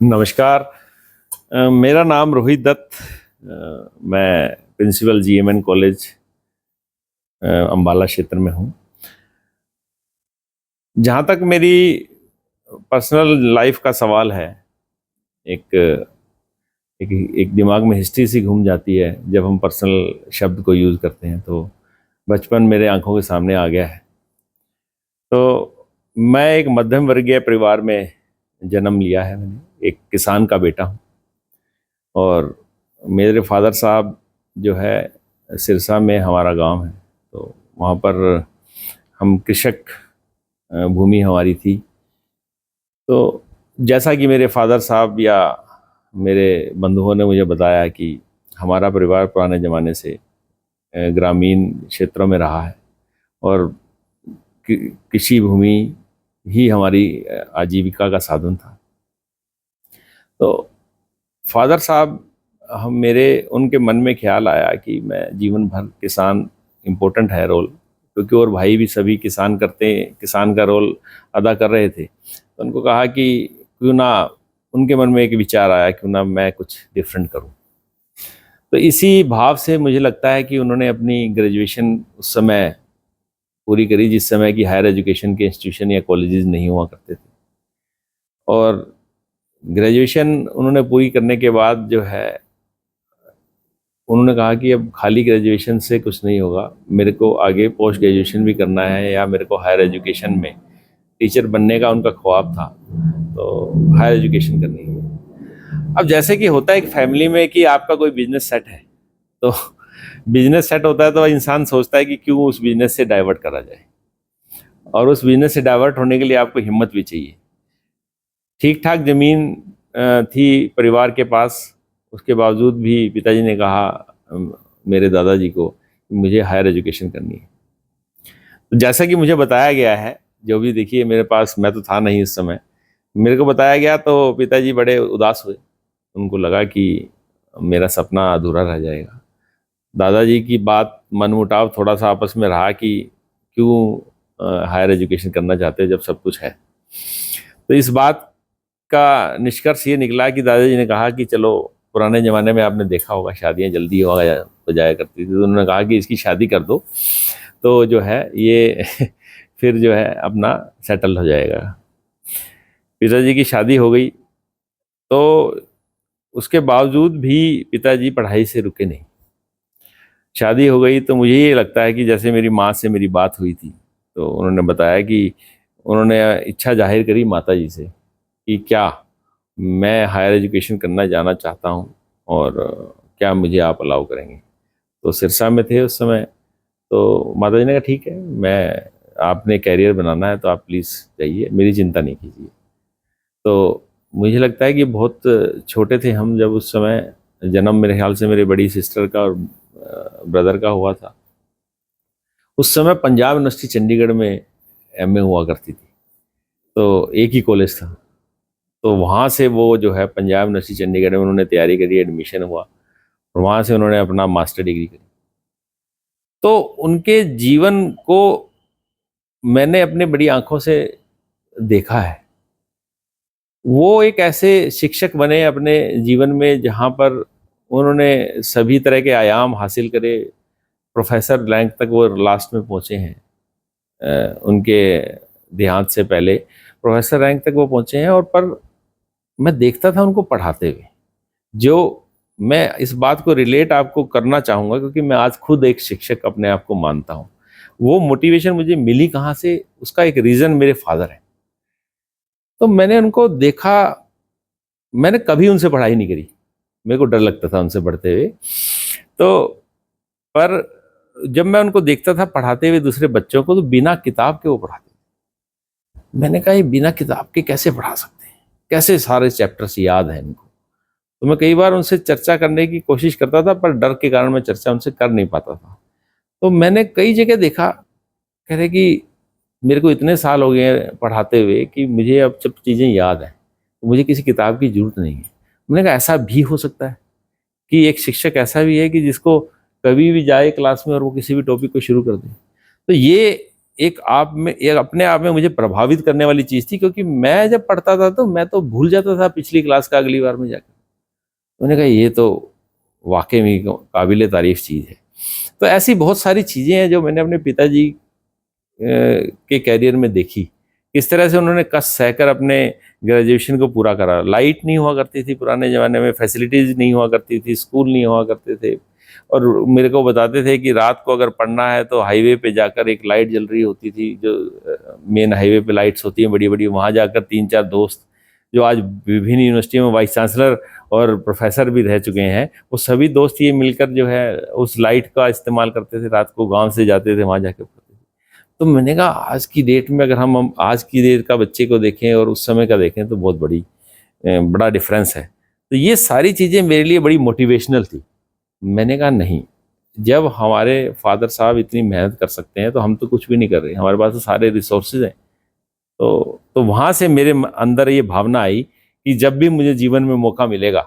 नमस्कार। मेरा नाम रोहित दत्त। मैं प्रिंसिपल जीएमएन कॉलेज अंबाला क्षेत्र में हूँ। जहाँ तक मेरी पर्सनल लाइफ का सवाल है, एक एक एक दिमाग में हिस्ट्री सी घूम जाती है जब हम पर्सनल शब्द को यूज़ करते हैं। तो बचपन मेरे आंखों के सामने आ गया है। तो मैं एक मध्यम वर्गीय परिवार में जन्म लिया है। मैंने एक किसान का बेटा हूँ और मेरे फादर साहब जो है सिरसा में हमारा गांव है, तो वहाँ पर हम कृषक भूमि हमारी थी। तो जैसा कि मेरे फादर साहब या मेरे बंधुओं ने मुझे बताया कि हमारा परिवार पुराने ज़माने से ग्रामीण क्षेत्रों में रहा है और कृषि भूमि ही हमारी आजीविका का साधन था। तो फादर साहब हम मेरे उनके मन में ख्याल आया कि मैं जीवन भर किसान, इम्पोर्टेंट है रोल, क्योंकि और भाई भी सभी किसान का रोल अदा कर रहे थे। तो उनको कहा कि क्यों ना, उनके मन में एक विचार आया क्यों ना मैं कुछ डिफरेंट करूं। तो इसी भाव से मुझे लगता है कि उन्होंने अपनी ग्रेजुएशन उस समय पूरी करी जिस समय की हायर एजुकेशन के इंस्टीट्यूशन या कॉलेजेस नहीं हुआ करते थे। और ग्रेजुएशन उन्होंने पूरी करने के बाद जो है उन्होंने कहा कि अब खाली ग्रेजुएशन से कुछ नहीं होगा, मेरे को आगे पोस्ट ग्रेजुएशन भी करना है या मेरे को हायर एजुकेशन में टीचर बनने का उनका ख्वाब था, तो हायर एजुकेशन करनी है। अब जैसे कि होता है एक फैमिली में कि आपका कोई बिजनेस सेट है, तो बिजनेस सेट होता है तो इंसान सोचता है कि क्यों उस बिजनेस से डाइवर्ट करा जाए, और उस बिजनेस से डाइवर्ट होने के लिए आपको हिम्मत भी चाहिए। ठीक ठाक जमीन थी परिवार के पास, उसके बावजूद भी पिताजी ने कहा मेरे दादाजी को कि मुझे हायर एजुकेशन करनी है। तो जैसा कि मुझे बताया गया है, जो भी देखिए मेरे पास, मैं तो था नहीं उस समय, मेरे को बताया गया तो पिताजी बड़े उदास हुए। उनको लगा कि मेरा सपना अधूरा रह जाएगा। दादाजी की बात मनमुटाव थोड़ा सा आपस में रहा कि क्यों हायर एजुकेशन करना चाहते हैं जब सब कुछ है। तो इस बात का निष्कर्ष ये निकला कि दादाजी ने कहा कि चलो, पुराने ज़माने में आपने देखा होगा शादियां जल्दी हो जाया करती थी, तो उन्होंने कहा कि इसकी शादी कर दो तो जो है ये फिर जो है अपना सेटल हो जाएगा। पिताजी की शादी हो गई, तो उसके बावजूद भी पिताजी पढ़ाई से रुके नहीं। शादी हो गई तो मुझे ये लगता है कि जैसे मेरी माँ से मेरी बात हुई थी, तो उन्होंने बताया कि उन्होंने इच्छा जाहिर करी माता जी से कि क्या मैं हायर एजुकेशन करना जाना चाहता हूँ और क्या मुझे आप अलाउ करेंगे। तो सिरसा में थे उस समय, तो माता जी ने कहा ठीक है, मैं, आपने कैरियर बनाना है तो आप प्लीज़ जाइए, मेरी चिंता नहीं कीजिए। तो मुझे लगता है कि बहुत छोटे थे हम जब उस समय जन्म, मेरे ख्याल से मेरे बड़ी सिस्टर का और ब्रदर का हुआ था। उस समय पंजाब यूनिवर्सिटी चंडीगढ़ में एमए हुआ करती थी, तो एक ही कॉलेज था। तो वहाँ से वो जो है पंजाब यूनिवर्सिटी चंडीगढ़ में उन्होंने तैयारी करी, एडमिशन हुआ और वहाँ से उन्होंने अपना मास्टर डिग्री करी। तो उनके जीवन को मैंने अपने बड़ी आंखों से देखा है। वो एक ऐसे शिक्षक बने अपने जीवन में जहाँ पर उन्होंने सभी तरह के आयाम हासिल करे, प्रोफेसर रैंक तक वो लास्ट में पहुँचे हैं। उनके देहांत से पहले प्रोफेसर रैंक तक वो पहुँचे हैं। और पर मैं देखता था उनको पढ़ाते हुए, जो मैं इस बात को रिलेट आपको करना चाहूँगा क्योंकि मैं आज खुद एक शिक्षक अपने आप को मानता हूँ। वो मोटिवेशन मुझे मिली कहाँ से, उसका एक रीज़न मेरे फादर हैं। तो मैंने उनको देखा, मैंने कभी उनसे पढ़ाई नहीं करी, मेरे को डर लगता था उनसे पढ़ते हुए। तो पर जब मैं उनको देखता था पढ़ाते हुए दूसरे बच्चों को, तो बिना किताब के वो पढ़ाते। मैंने कहा ये बिना किताब के कैसे पढ़ा सकते हैं, कैसे सारे चैप्टर्स याद हैं इनको। तो मैं कई बार उनसे चर्चा करने की कोशिश करता था, पर डर के कारण मैं चर्चा उनसे कर नहीं पाता था। तो मैंने कई जगह देखा, कह रहे कि मेरे को इतने साल हो गए हैं पढ़ाते हुए कि मुझे अब सब चीज़ें याद हैं, तो मुझे किसी किताब की ज़रूरत नहीं है। मैंने कहा ऐसा भी हो सकता है कि एक शिक्षक ऐसा भी है कि जिसको कभी भी जाए क्लास में और वो किसी भी टॉपिक को शुरू कर दे। तो ये एक आप में, एक अपने आप में मुझे प्रभावित करने वाली चीज़ थी, क्योंकि मैं जब पढ़ता था तो मैं तो भूल जाता था पिछली क्लास का अगली बार में जाकर। मैंने कहा ये तो वाकई में काबिले तारीफ चीज़ है। तो ऐसी बहुत सारी चीज़ें हैं जो मैंने अपने पिताजी के कैरियर में देखी, किस तरह से उन्होंने कस सहकर अपने ग्रेजुएशन को पूरा करा। लाइट नहीं हुआ करती थी पुराने ज़माने में, फैसिलिटीज़ नहीं हुआ करती थी, स्कूल नहीं हुआ करते थे, और मेरे को बताते थे कि रात को अगर पढ़ना है तो हाईवे पे जाकर, एक लाइट जल रही होती थी जो मेन हाईवे पे लाइट्स होती हैं बड़ी बड़ी, वहाँ जाकर तीन चार दोस्त जो आज विभिन्न यूनिवर्सिटियों में वाइस चांसलर और प्रोफेसर भी रह चुके हैं, वो सभी दोस्त ये मिलकर जो है उस लाइट का इस्तेमाल करते थे, रात को गांव से जाते थे वहाँ जाके पढ़ते थे। तो मैंने कहा आज की डेट में अगर हम आज की डेट का बच्चे को देखें और उस समय का देखें तो बहुत बड़ा डिफरेंस है। तो ये सारी चीज़ें मेरे लिए बड़ी मोटिवेशनल थी। मैंने कहा नहीं, जब हमारे फादर साहब इतनी मेहनत कर सकते हैं तो हम तो कुछ भी नहीं कर रहे, हमारे पास तो सारे रिसोर्सेज हैं। तो वहाँ से मेरे अंदर ये भावना आई कि जब भी मुझे जीवन में मौका मिलेगा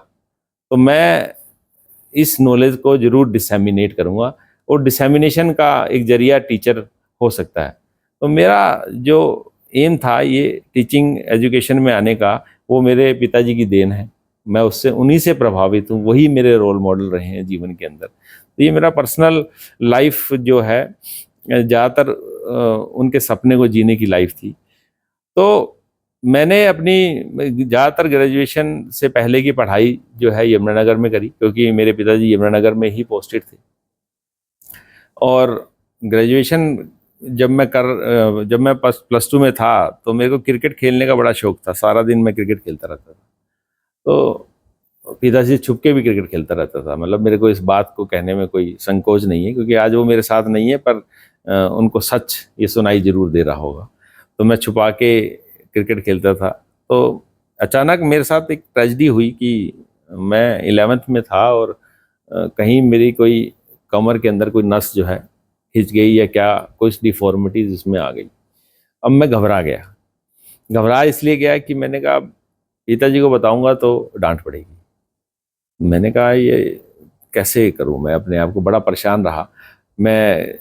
तो मैं इस नॉलेज को जरूर डिसेमिनेट करूँगा, और डिसेमिनेशन का एक जरिया टीचर हो सकता है। तो मेरा जो एम था ये टीचिंग एजुकेशन में आने का, वो मेरे पिताजी की देन है। मैं उससे, उन्हीं से प्रभावित हूँ, वही मेरे रोल मॉडल रहे हैं जीवन के अंदर। तो ये मेरा पर्सनल लाइफ जो है ज़्यादातर उनके सपने को जीने की लाइफ थी। तो मैंने अपनी ज़्यादातर ग्रेजुएशन से पहले की पढ़ाई जो है यमुनानगर में करी, क्योंकि मेरे पिताजी यमुनानगर में ही पोस्टेड थे। और ग्रेजुएशन जब मैं +2 में था तो मेरे को क्रिकेट खेलने का बड़ा शौक था, सारा दिन मैं क्रिकेट खेलता रहता था। तो पिताजी से छुप के भी क्रिकेट खेलता रहता था। मतलब मेरे को इस बात को कहने में कोई संकोच नहीं है, क्योंकि आज वो मेरे साथ नहीं है, पर उनको सच ये सुनाई जरूर दे रहा होगा। तो मैं छुपा के क्रिकेट खेलता था। तो अचानक मेरे साथ एक ट्रेजेडी हुई कि मैं 11th में था और कहीं मेरी कोई कमर के अंदर कोई नस जो है खिंच गई या क्या, कुछ डिफॉर्मिटीज इसमें आ गई। अब मैं घबरा गया। घबरा इसलिए गया कि मैंने कहा पिताजी को बताऊंगा तो डांट पड़ेगी। मैंने कहा ये कैसे करूं, मैं अपने आप को बड़ा परेशान रहा। मैं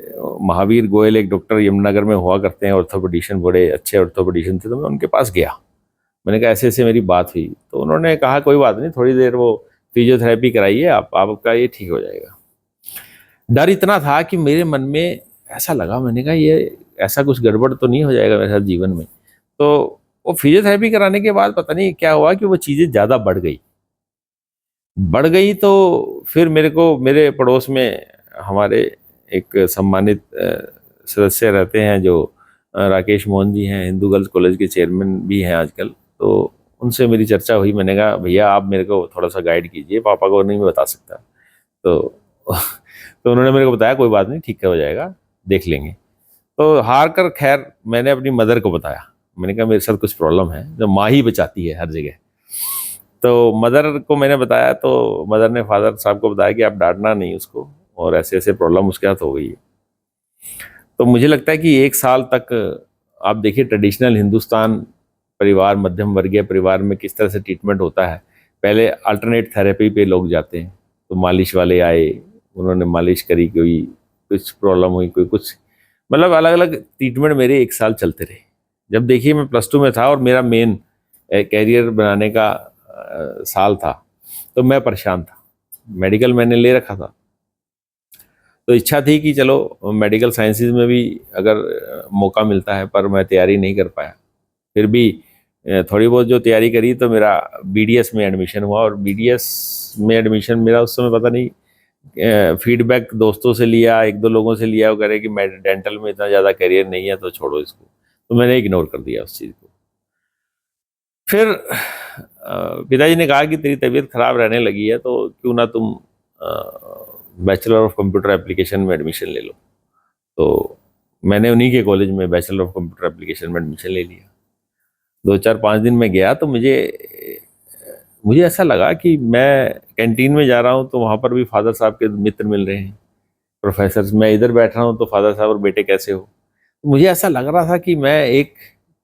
महावीर गोयल एक डॉक्टर यमुनानगर में हुआ करते हैं, ऑर्थोपेडिशियन, बड़े अच्छे ऑर्थोपेडिशियन थे, तो मैं उनके पास गया। मैंने कहा ऐसे ऐसे मेरी बात हुई। तो उन्होंने कहा कोई बात नहीं, थोड़ी देर वो फिजियोथेरेपी कराइए, आपका ये ठीक हो जाएगा। डर इतना था कि मेरे मन में ऐसा लगा, मैंने कहा ये ऐसा कुछ गड़बड़ तो नहीं हो जाएगा मेरे साथ जीवन में। तो वो फिजियोथेरेपी कराने के बाद पता नहीं क्या हुआ कि वो चीज़ें ज़्यादा बढ़ गई। तो फिर मेरे को, मेरे पड़ोस में हमारे एक सम्मानित सदस्य रहते हैं जो राकेश मोहन जी हैं, हिंदू गर्ल्स कॉलेज के चेयरमैन भी हैं आजकल। तो उनसे मेरी चर्चा हुई। मैंने कहा भैया आप मेरे को थोड़ा सा गाइड कीजिए, पापा को नहीं बता सकता। तो तो उन्होंने मेरे को बताया कोई बात नहीं, ठीक हो जाएगा, देख लेंगे। तो हार कर खैर मैंने अपनी मदर को बताया। मैंने कहा मेरे साथ कुछ प्रॉब्लम है, जो माँ ही बचाती है हर जगह। तो मदर को मैंने बताया, तो मदर ने फादर साहब को बताया कि आप डांटना नहीं उसको, और ऐसे ऐसे प्रॉब्लम उसके साथ हो गई है। तो मुझे लगता है कि 1 साल तक आप देखिए ट्रेडिशनल हिंदुस्तान परिवार, मध्यम वर्गीय परिवार में किस तरह से ट्रीटमेंट होता है। पहले अल्टरनेट थेरेपी पे लोग जाते हैं, तो मालिश वाले आए, उन्होंने मालिश करी, कोई कुछ प्रॉब्लम हुई, कोई कुछ, मतलब अलग अलग ट्रीटमेंट मेरे 1 साल चलते रहे। जब देखिए मैं +2 में था और मेरा मेन कैरियर बनाने का साल था, तो मैं परेशान था। मेडिकल मैंने ले रखा था, तो इच्छा थी कि चलो मेडिकल साइंसेज में भी अगर मौका मिलता है, पर मैं तैयारी नहीं कर पाया। फिर भी थोड़ी बहुत जो तैयारी करी तो मेरा बीडीएस में एडमिशन हुआ। और बीडीएस में एडमिशन मेरा उस समय पता नहीं, फीडबैक दोस्तों से लिया, एक दो लोगों से लिया, वो कह रहे कि मैं डेंटल में इतना ज़्यादा करियर नहीं है तो छोड़ो इसको। तो मैंने इग्नोर कर दिया उस चीज़ को। फिर पिताजी ने कहा कि तेरी तबीयत खराब रहने लगी है तो क्यों ना तुम बैचलर ऑफ कंप्यूटर एप्लीकेशन में एडमिशन ले लो। तो मैंने उन्हीं के कॉलेज में बैचलर ऑफ कंप्यूटर एप्लीकेशन में एडमिशन ले लिया। 2 4 5 दिन में गया तो मुझे ऐसा लगा कि मैं कैंटीन में जा रहा हूँ तो वहाँ पर भी फादर साहब के मित्र मिल रहे हैं, प्रोफेसर। मैं इधर बैठ रहा हूँ तो फादर साहब और बेटे कैसे हो। तो मुझे ऐसा लग रहा था कि मैं एक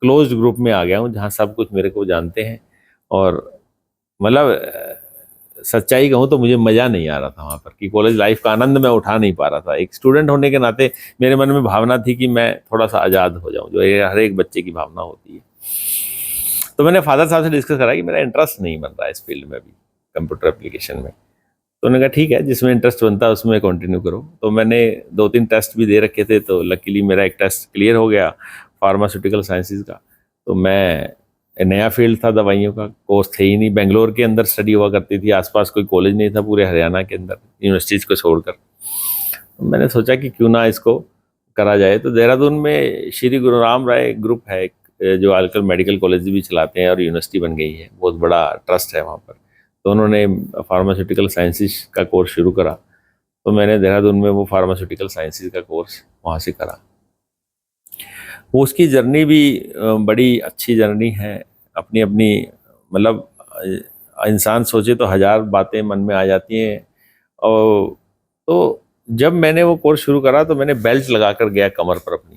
क्लोज ग्रुप में आ गया हूँ जहाँ सब कुछ मेरे को जानते हैं। और मतलब सच्चाई कहूँ तो मुझे मज़ा नहीं आ रहा था वहाँ पर, कि कॉलेज लाइफ का आनंद मैं उठा नहीं पा रहा था। एक स्टूडेंट होने के नाते मेरे मन में भावना थी कि मैं थोड़ा सा आज़ाद हो जाऊँ, जो ये हर एक बच्चे की भावना होती है। तो मैंने फादर साहब से डिस्कस करा कि मेरा इंटरेस्ट नहीं बन रहा है इस फील्ड में अभी, कंप्यूटर एप्लीकेशन में। तो उन्होंने कहा ठीक है, जिसमें इंटरेस्ट बनता है उसमें कंटिन्यू करो। तो मैंने 2-3 टेस्ट भी दे रखे थे, तो लकीली मेरा एक टेस्ट क्लियर हो गया फार्मास्यूटिकल साइंसेज का। तो मैं, नया फील्ड था, दवाइयों का कोर्स थे ही नहीं, बेंगलोर के अंदर स्टडी हुआ करती थी, आसपास कोई कॉलेज नहीं था पूरे हरियाणा के अंदर यूनिवर्सिटीज़ को छोड़कर। तो मैंने सोचा कि क्यों ना इसको करा जाए। तो देहरादून में श्री गुरु राम राय ग्रुप है एक, जो आजकल मेडिकल कॉलेज भी चलाते हैं और यूनिवर्सिटी बन गई है, बहुत बड़ा ट्रस्ट है वहाँ पर। तो उन्होंने फार्मास्यूटिकल साइंसेज का कोर्स शुरू करा, तो मैंने देहरादून में वो फार्मास्यूटिकल साइंसेज का कोर्स वहाँ से करा। वो उसकी जर्नी भी बड़ी अच्छी जर्नी है, अपनी अपनी, मतलब इंसान सोचे तो हज़ार बातें मन में आ जाती हैं। और तो जब मैंने वो कोर्स शुरू करा तो मैंने बेल्ट लगा कर गया कमर पर अपनी,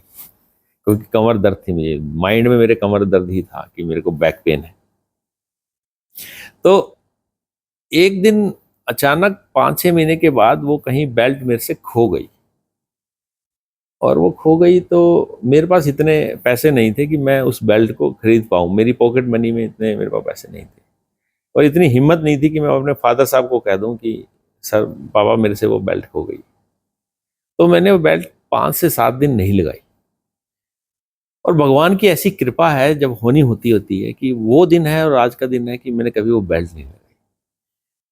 क्योंकि कमर दर्द थी मुझे, माइंड में मेरे कमर दर्द ही था कि मेरे को बैक पेन है। तो एक दिन अचानक 5-6 महीने के बाद वो कहीं बेल्ट मेरे से खो गई, और वो खो गई तो मेरे पास इतने पैसे नहीं थे कि मैं उस बेल्ट को खरीद पाऊँ, मेरी पॉकेट मनी में इतने मेरे पास पैसे नहीं थे, और इतनी हिम्मत नहीं थी कि मैं अपने फादर साहब को कह दूं कि सर पापा मेरे से वो बेल्ट खो गई। तो मैंने वो बेल्ट 5 से 7 दिन नहीं लगाई, और भगवान की ऐसी कृपा है जब होनी होती होती है कि वो दिन है और आज का दिन है कि मैंने कभी वो बेल्ट नहीं लगाई।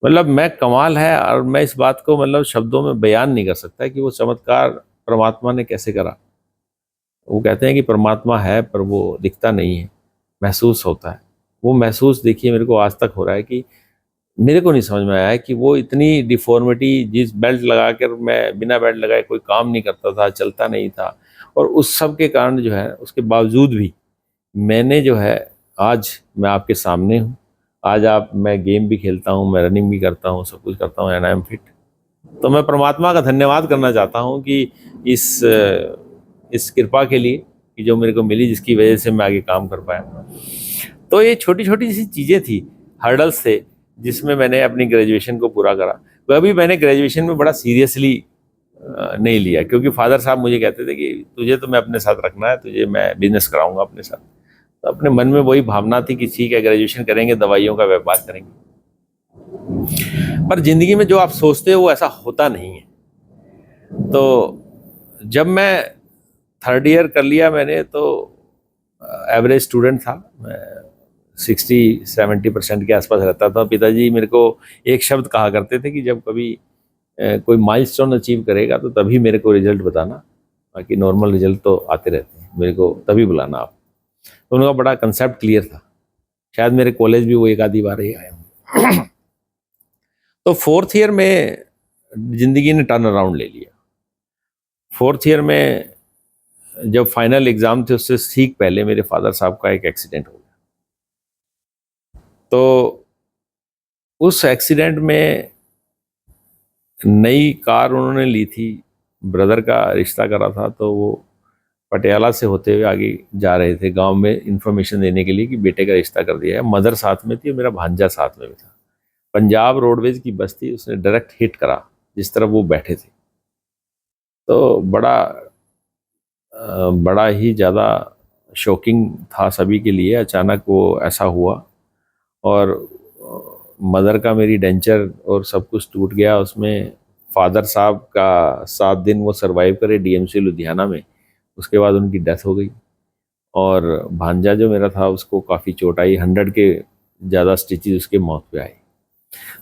मतलब मैं, कमाल है, और मैं इस बात को मतलब शब्दों में बयान नहीं कर सकता कि वो चमत्कार परमात्मा ने कैसे करा। वो कहते हैं कि परमात्मा है पर वो दिखता नहीं है, महसूस होता है। वो महसूस देखिए मेरे को आज तक हो रहा है कि मेरे को नहीं समझ में आया है कि वो इतनी डिफॉर्मिटी, जिस बेल्ट लगा कर मैं बिना बेल्ट लगाए कोई काम नहीं करता था, चलता नहीं था, और उस सब के कारण जो है, उसके बावजूद भी मैंने जो है, आज मैं आपके सामने हूँ। आज मैं गेम भी खेलता हूँ, मैं रनिंग भी करता हूँ, सब कुछ करता हूँ, एंड आई एम फिट। तो मैं परमात्मा का धन्यवाद करना चाहता हूँ कि इस इस कृपा के लिए कि जो मेरे को मिली, जिसकी वजह से मैं आगे काम कर पाया। तो ये छोटी छोटी सी चीज़ें थी, हर्डल्स थे, जिसमें मैंने अपनी ग्रेजुएशन को पूरा करा। वह भी मैंने ग्रेजुएशन में बड़ा सीरियसली नहीं लिया, क्योंकि फादर साहब मुझे कहते थे कि तुझे तो मैं अपने साथ रखना है, तुझे मैं बिजनेस कराऊंगा अपने साथ। तो अपने मन में वही भावना थी कि ठीक है, ग्रेजुएशन करेंगे, दवाइयों का व्यापार करेंगे। पर जिंदगी में जो आप सोचते हो वो ऐसा होता नहीं है। तो जब मैं 3rd ईयर कर लिया मैंने, तो एवरेज स्टूडेंट था मैं, 60-70% के आसपास रहता था। पिताजी मेरे को एक शब्द कहा करते थे कि जब कभी कोई माइलस्टोन अचीव करेगा तो तभी मेरे को रिजल्ट बताना, बाकी नॉर्मल रिजल्ट तो आते रहते हैं, मेरे को तभी बुलाना आप। तो उनका बड़ा कंसेप्ट क्लियर था। शायद मेरे कॉलेज भी वो एक आधी बार ही आए होंगे। तो 4th ईयर में जिंदगी ने टर्न अराउंड ले लिया। 4th ईयर में जब फाइनल एग्जाम थे, उससे ठीक पहले मेरे फादर साहब का एक एक्सीडेंट हो गया। तो उस एक्सीडेंट में नई कार उन्होंने ली थी, ब्रदर का रिश्ता करा था, तो वो पटियाला से होते हुए आगे जा रहे थे गांव में इन्फॉर्मेशन देने के लिए कि बेटे का रिश्ता कर दिया है। मदर साथ में थी और मेरा भांजा साथ में भी था। पंजाब रोडवेज की बस थी, उसने डायरेक्ट हिट करा जिस तरफ वो बैठे थे। तो बड़ा ही ज़्यादा शॉकिंग था सभी के लिए। अचानक वो ऐसा हुआ, और मदर का मेरी डेंचर और सब कुछ टूट गया उसमें। फादर साहब का 7 दिन वो सरवाइव करे डीएमसी लुधियाना में, उसके बाद उनकी डेथ हो गई। और भांजा जो मेरा था उसको काफ़ी चोट आई, 100 के ज़्यादा स्टिचेस उसके मौत पे आए।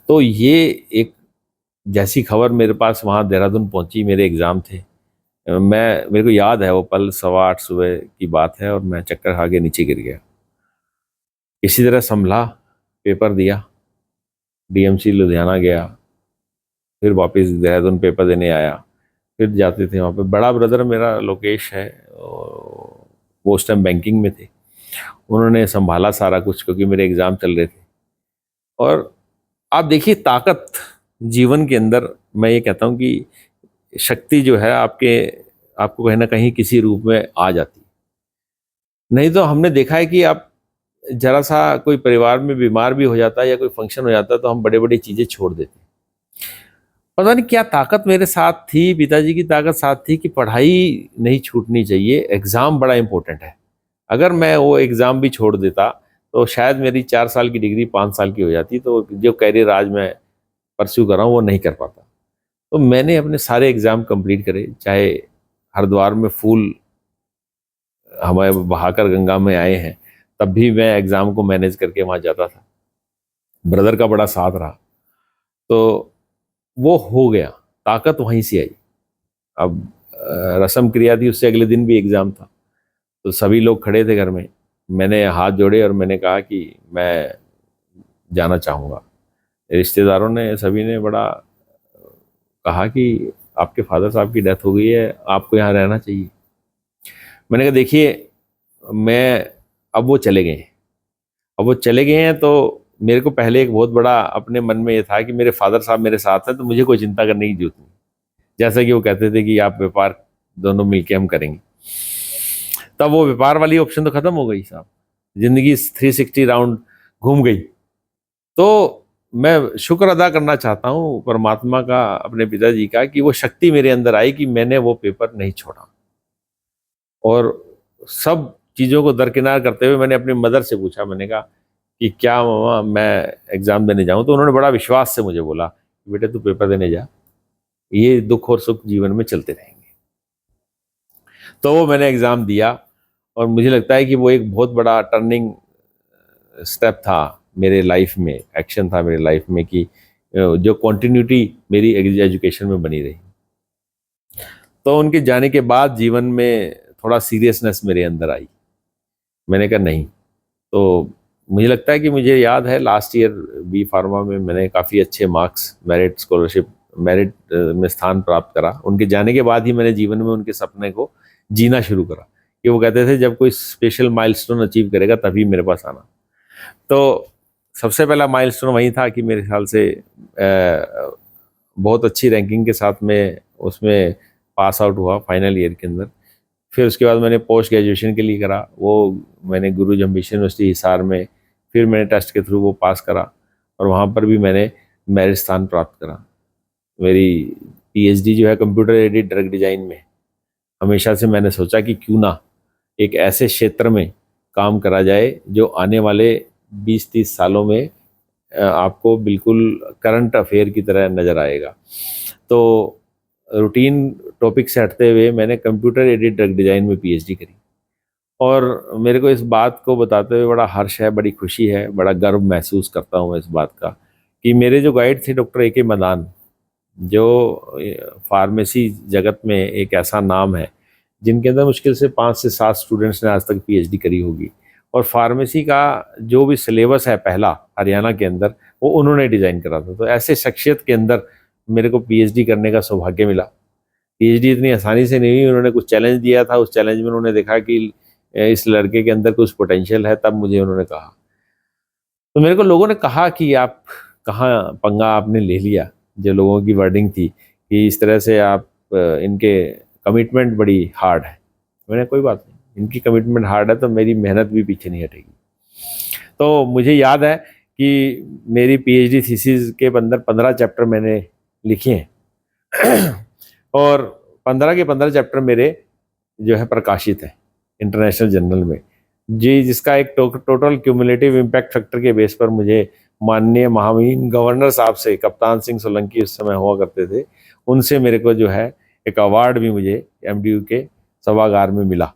तो ये एक जैसी खबर मेरे पास वहाँ देहरादून पहुँची, मेरे एग्ज़ाम थे, मेरे को याद है वो पल, 8:15 सुबह की बात है, और मैं चक्कर खा के नीचे गिर गया। इसी तरह संभला, पेपर दिया, डीएमसी लुधियाना गया, फिर वापस देहरादून पेपर देने आया। फिर जाते थे वहाँ पे। बड़ा ब्रदर मेरा लोकेश है, वो उस टाइम बैंकिंग में थे, उन्होंने संभाला सारा कुछ, क्योंकि मेरे एग्ज़ाम चल रहे थे। और आप देखिए ताकत जीवन के अंदर, मैं ये कहता हूँ कि शक्ति जो है आपको कहीं ना कहीं किसी रूप में आ जाती है। नहीं तो हमने देखा है कि आप जरा सा कोई परिवार में बीमार भी हो जाता है या कोई फंक्शन हो जाता है तो हम बड़े बड़ी चीज़ें छोड़ देते हैं। पता नहीं क्या ताकत मेरे साथ थी, पिताजी की ताकत साथ थी कि पढ़ाई नहीं छूटनी चाहिए, एग्ज़ाम बड़ा इम्पोर्टेंट है। अगर मैं वो एग्ज़ाम भी छोड़ देता तो शायद मेरी 4 साल की डिग्री 5 साल की हो जाती, तो जो करियर आज मैं परस्यू कर रहा हूँ वो नहीं कर पाता। तो मैंने अपने सारे एग्ज़ाम कंप्लीट करे, चाहे हरिद्वार में फूल हमारे बहाकर गंगा में आए हैं, तब भी मैं एग्ज़ाम को मैनेज करके वहाँ जाता था। ब्रदर का बड़ा साथ रहा, तो वो हो गया, ताकत वहीं से आई। अब रस्म क्रिया थी, उससे अगले दिन भी एग्ज़ाम था, तो सभी लोग खड़े थे घर में। मैंने हाथ जोड़े और मैंने कहा कि मैं जाना चाहूँगा। रिश्तेदारों ने, सभी ने बड़ा कहा कि आपके फादर साहब की डेथ हो गई है, आपको यहाँ रहना चाहिए। मैंने कहा देखिए, मैं अब वो चले गए हैं, अब वो चले गए हैं, तो मेरे को पहले एक बहुत बड़ा अपने मन में ये था कि मेरे फादर साहब मेरे साथ हैं तो मुझे कोई चिंता करने की जरूरत नहीं। जैसा कि वो कहते थे कि आप व्यापार दोनों मिलके हम करेंगे, तब वो व्यापार वाली ऑप्शन तो खत्म हो गई साहब। जिंदगी 360 राउंड घूम गई। तो मैं शुक्र अदा करना चाहता हूँ परमात्मा का, अपने पिताजी का, कि वो शक्ति मेरे अंदर आई कि मैंने वो पेपर नहीं छोड़ा। और सब चीज़ों को दरकिनार करते हुए मैंने अपनी मदर से पूछा, मैंने कहा कि क्या मामा मैं एग्ज़ाम देने जाऊँ? तो उन्होंने बड़ा विश्वास से मुझे बोला, बेटे तू पेपर देने जा, ये दुख और सुख जीवन में चलते रहेंगे। तो वो मैंने एग्ज़ाम दिया और मुझे लगता है कि वो एक बहुत बड़ा टर्निंग स्टेप था मेरे लाइफ में, एक्शन था मेरे लाइफ में, कि जो कंटिन्यूटी मेरी एजुकेशन में बनी रही। तो उनके जाने के बाद जीवन में थोड़ा सीरियसनेस मेरे अंदर आई। मैंने कहा नहीं, तो मुझे लगता है कि मुझे याद है लास्ट ईयर बी फार्मा में मैंने काफ़ी अच्छे मार्क्स, मेरिट स्कॉलरशिप, मेरिट में स्थान प्राप्त करा। उनके जाने के बाद ही मैंने जीवन में उनके सपने को जीना शुरू करा, कि वो कहते थे जब कोई स्पेशल माइलस्टोन अचीव करेगा तभी मेरे पास आना। तो सबसे पहला माइलस्टोन वही था कि मेरे ख्याल से बहुत अच्छी रैंकिंग के साथ में उसमें पास आउट हुआ फाइनल ईयर के अंदर। फिर उसके बाद मैंने पोस्ट ग्रेजुएशन के लिए करा, वो मैंने गुरु जम्बिश यूनिवर्सिटी हिसार में, फिर मैंने टेस्ट के थ्रू वो पास करा और वहाँ पर भी मैंने मेरिट स्थान प्राप्त करा। मेरी पीएचडी जो है कंप्यूटर एडेड ड्रग डिज़ाइन में। हमेशा से मैंने सोचा कि क्यों ना एक ऐसे क्षेत्र में काम करा जाए जो आने वाले 20-30 सालों में आपको बिल्कुल करंट अफेयर की तरह नज़र आएगा। तो रूटीन टॉपिक से हटते हुए मैंने कंप्यूटर एडेड ड्रग डिज़ाइन में पीएचडी करी और मेरे को इस बात को बताते हुए बड़ा हर्ष है, बड़ी खुशी है, बड़ा गर्व महसूस करता हूँ इस बात का कि मेरे जो गाइड थे डॉक्टर ए के मदान, जो फार्मेसी जगत में एक ऐसा नाम है जिनके अंदर मुश्किल से 5 से 7 स्टूडेंट्स ने आज तक पीएचडी करी होगी, और फार्मेसी का जो भी सिलेबस है पहला हरियाणा के अंदर वो उन्होंने डिज़ाइन करा था। तो ऐसे शख्सियत के अंदर मेरे को पीएचडी करने का सौभाग्य मिला। पीएचडी इतनी आसानी से नहीं हुई, उन्होंने कुछ चैलेंज दिया था, उस चैलेंज में उन्होंने देखा कि इस लड़के के अंदर कुछ पोटेंशियल है, तब मुझे उन्होंने कहा। तो मेरे को लोगों ने कहा कि आप कहाँ पंगा आपने ले लिया, जो लोगों की वर्डिंग थी कि इस तरह से आप इनके कमिटमेंट बड़ी हार्ड है। मैंने कोई बात नहीं, इनकी कमिटमेंट हार्ड है तो मेरी मेहनत भी पीछे नहीं हटेगी। तो मुझे याद है कि मेरी पीएचडी थीसिस के अंदर 15 चैप्टर मैंने लिखे हैं और 15 के 15 चैप्टर मेरे जो है प्रकाशित है इंटरनेशनल जर्नल में जी, जिसका एक टोटल क्यूमुलेटिव इम्पैक्ट फैक्टर के बेस पर मुझे माननीय महामहिम गवर्नर साहब से, कप्तान सिंह सोलंकी उस समय हुआ करते थे, उनसे मेरे को जो है एक अवार्ड भी मुझे एमडीयू के सभागार में मिला।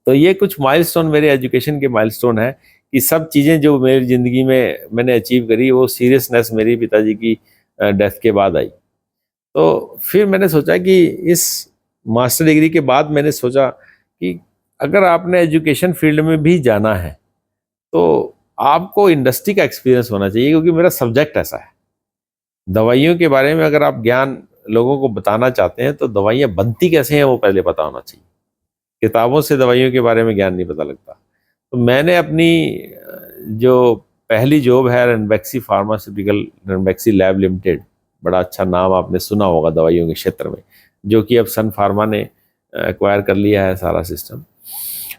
तो ये कुछ माइलस्टोन मेरे एजुकेशन के माइलस्टोन है कि सब चीज़ें जो मेरी ज़िंदगी में मैंने अचीव करी वो सीरियसनेस मेरी पिताजी की डेथ के बाद आई। तो फिर मैंने सोचा कि इस मास्टर डिग्री के बाद मैंने सोचा कि अगर आपने एजुकेशन फील्ड में भी जाना है तो आपको इंडस्ट्री का एक्सपीरियंस होना चाहिए, क्योंकि मेरा सब्जेक्ट ऐसा है। दवाइयों के बारे में अगर आप ज्ञान लोगों को बताना चाहते हैं तो दवाइयाँ बनती कैसे हैं वो पहले पता होना चाहिए। किताबों से दवाइयों के बारे में ज्ञान नहीं पता लगता। तो मैंने अपनी जो पहली जॉब है रणबैक्सी फार्मास्यूटिकल, रणबैक्सी लैब लिमिटेड, बड़ा अच्छा नाम आपने सुना होगा दवाइयों के क्षेत्र में, जो कि अब सन फार्मा ने एक्वायर कर लिया है सारा सिस्टम।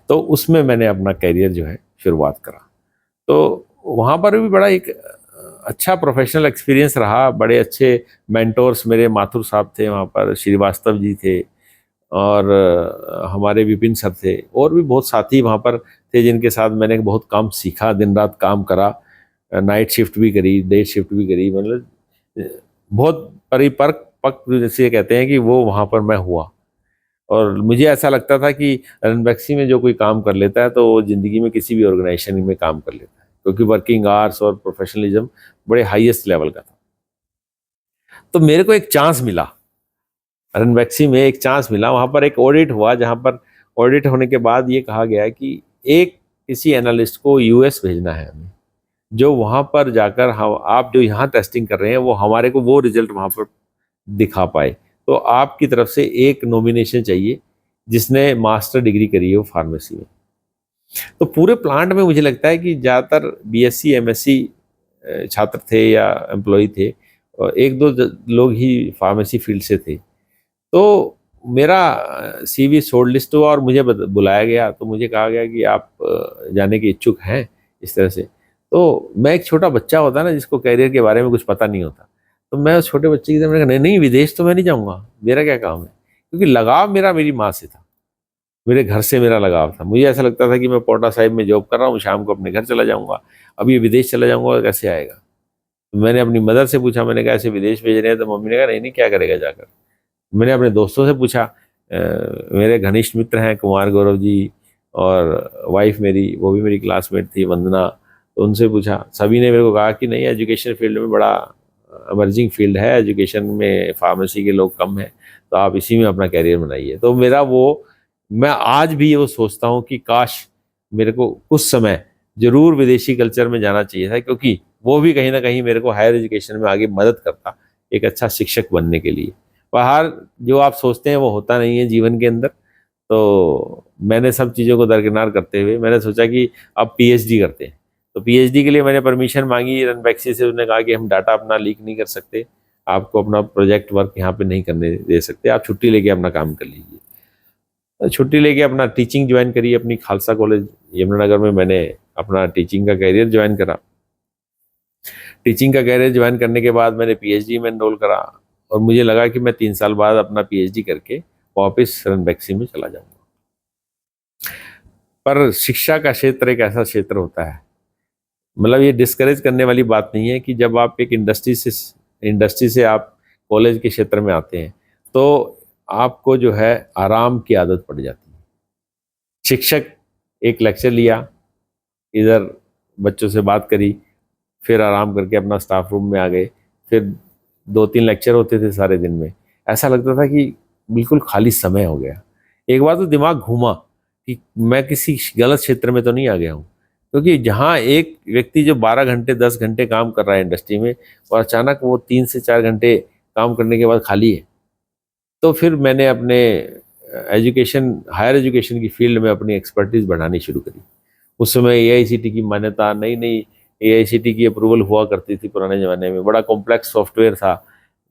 तो उसमें मैंने अपना करियर जो है शुरुआत करा। तो वहाँ पर भी बड़ा एक अच्छा प्रोफेशनल एक्सपीरियंस रहा। बड़े अच्छे मेंटोर्स मेरे माथुर साहब थे, वहाँ पर श्रीवास्तव जी थे, और हमारे विपिन सर थे, और भी बहुत साथी वहाँ पर थे जिनके साथ मैंने बहुत काम सीखा, दिन रात काम करा, नाइट शिफ्ट भी करी, डे शिफ्ट भी करी। मतलब बहुत परिपक्व पक्व जैसे कहते हैं कि वो वहाँ पर मैं हुआ। और मुझे ऐसा लगता था कि रणबैक्सी में जो कोई काम कर लेता है तो वो ज़िंदगी में किसी भी ऑर्गेनाइजेशन में काम कर लेता है, क्योंकि वर्किंग आवर्स और प्रोफेशनलिज्म बड़े हाईएस्ट लेवल का था। तो मेरे को एक चांस मिला, रणबैक्सी में एक चांस मिला। वहाँ पर एक ऑडिट हुआ, जहाँ पर ऑडिट होने के बाद ये कहा गया कि एक किसी एनालिस्ट को यूएस भेजना है हमें, जो वहाँ पर जाकर हम आप जो यहाँ टेस्टिंग कर रहे हैं वो हमारे को वो रिजल्ट वहाँ पर दिखा पाए। तो आपकी तरफ से एक नॉमिनेशन चाहिए जिसने मास्टर डिग्री करी है वो फार्मेसी में। तो पूरे प्लांट में मुझे लगता है कि ज़्यादातर बीएससी एमएससी छात्र थे या एम्प्लॉय थे, और एक दो लोग ही फार्मेसी फील्ड से थे। तो मेरा सीवी शॉर्ट लिस्ट हुआ और मुझे बुलाया गया। तो मुझे कहा गया कि आप जाने के इच्छुक हैं, इस तरह से। तो मैं एक छोटा बच्चा होता ना जिसको कैरियर के बारे में कुछ पता नहीं होता, तो मैं उस छोटे बच्चे की तरह मैंने कहा नहीं नहीं, विदेश तो मैं नहीं जाऊँगा, मेरा क्या काम है, क्योंकि लगाव मेरा मेरी माँ से था, मेरे घर से मेरा लगाव था। मुझे ऐसा लगता था कि मैं पोटा साहिब में जॉब कर रहा हूँ, शाम को अपने घर चला जाऊँगा, अब ये विदेश चला जाऊँगा कैसे आएगा। तो मैंने अपनी मदर से पूछा, मैंने कहा ऐसे विदेश भेज रहे हैं, तो मम्मी ने कहा नहीं नहीं, क्या करेगा जाकर। मैंने अपने दोस्तों से पूछा, मेरे घनिष्ठ मित्र हैं कुमार गौरव जी, और वाइफ मेरी, वो भी मेरी क्लासमेट थी वंदना, तो उनसे पूछा। सभी ने मेरे को कहा कि नहीं, एजुकेशन फील्ड में बड़ा अमर्जिंग फील्ड है, एजुकेशन में फार्मेसी के लोग कम हैं, तो आप इसी में अपना कैरियर बनाइए। तो मेरा वो, मैं आज भी वो सोचता हूँ कि काश मेरे को कुछ समय जरूर विदेशी कल्चर में जाना चाहिए था, क्योंकि वो भी कहीं ना कहीं मेरे को हायर एजुकेशन में आगे मदद करता एक अच्छा शिक्षक बनने के लिए। बाहर जो आप सोचते हैं वो होता नहीं है जीवन के अंदर। तो मैंने सब चीज़ों को दरकिनार करते हुए मैंने सोचा कि अब पीएचडी करते हैं। तो पीएचडी के लिए मैंने परमिशन मांगी रणबैक्सी से। उसने कहा कि हम डाटा अपना लीक नहीं कर सकते, आपको अपना प्रोजेक्ट वर्क यहाँ पे नहीं करने दे सकते, आप छुट्टी लेके अपना काम कर लीजिए। तो छुट्टी लेके अपना टीचिंग ज्वाइन करी अपनी खालसा कॉलेज यमुनानगर में। मैंने अपना टीचिंग का कैरियर ज्वाइन करा। टीचिंग का कैरियर ज्वाइन करने के बाद मैंने पीएचडी में एनरोल करा, और मुझे लगा कि मैं 3 साल बाद अपना पीएचडी करके वापस रणबैक्सी में चला जाऊंगा। पर शिक्षा का क्षेत्र एक ऐसा क्षेत्र होता है, मतलब ये डिस्करेज करने वाली बात नहीं है कि जब आप एक इंडस्ट्री से आप कॉलेज के क्षेत्र में आते हैं तो आपको जो है आराम की आदत पड़ जाती है। शिक्षक एक लेक्चर लिया, इधर बच्चों से बात करी, फिर आराम करके अपना स्टाफ रूम में आ गए, फिर 2-3 लेक्चर होते थे सारे दिन में। ऐसा लगता था कि बिल्कुल खाली समय हो गया। एक बार तो दिमाग घूमा कि मैं किसी गलत क्षेत्र में तो नहीं आ गया हूँ, क्योंकि जहाँ एक व्यक्ति जो 12 घंटे 10 घंटे काम कर रहा है इंडस्ट्री में, और अचानक वो 3 से 4 घंटे काम करने के बाद खाली है। तो फिर मैंने अपने हायर एजुकेशन की फील्ड में अपनी एक्सपर्टीज बढ़ानी शुरू करी। उस समय एआईसीटी की मान्यता, नई नई एआईसीटी की अप्रूवल हुआ करती थी पुराने ज़माने में, बड़ा कॉम्प्लेक्स सॉफ्टवेयर था,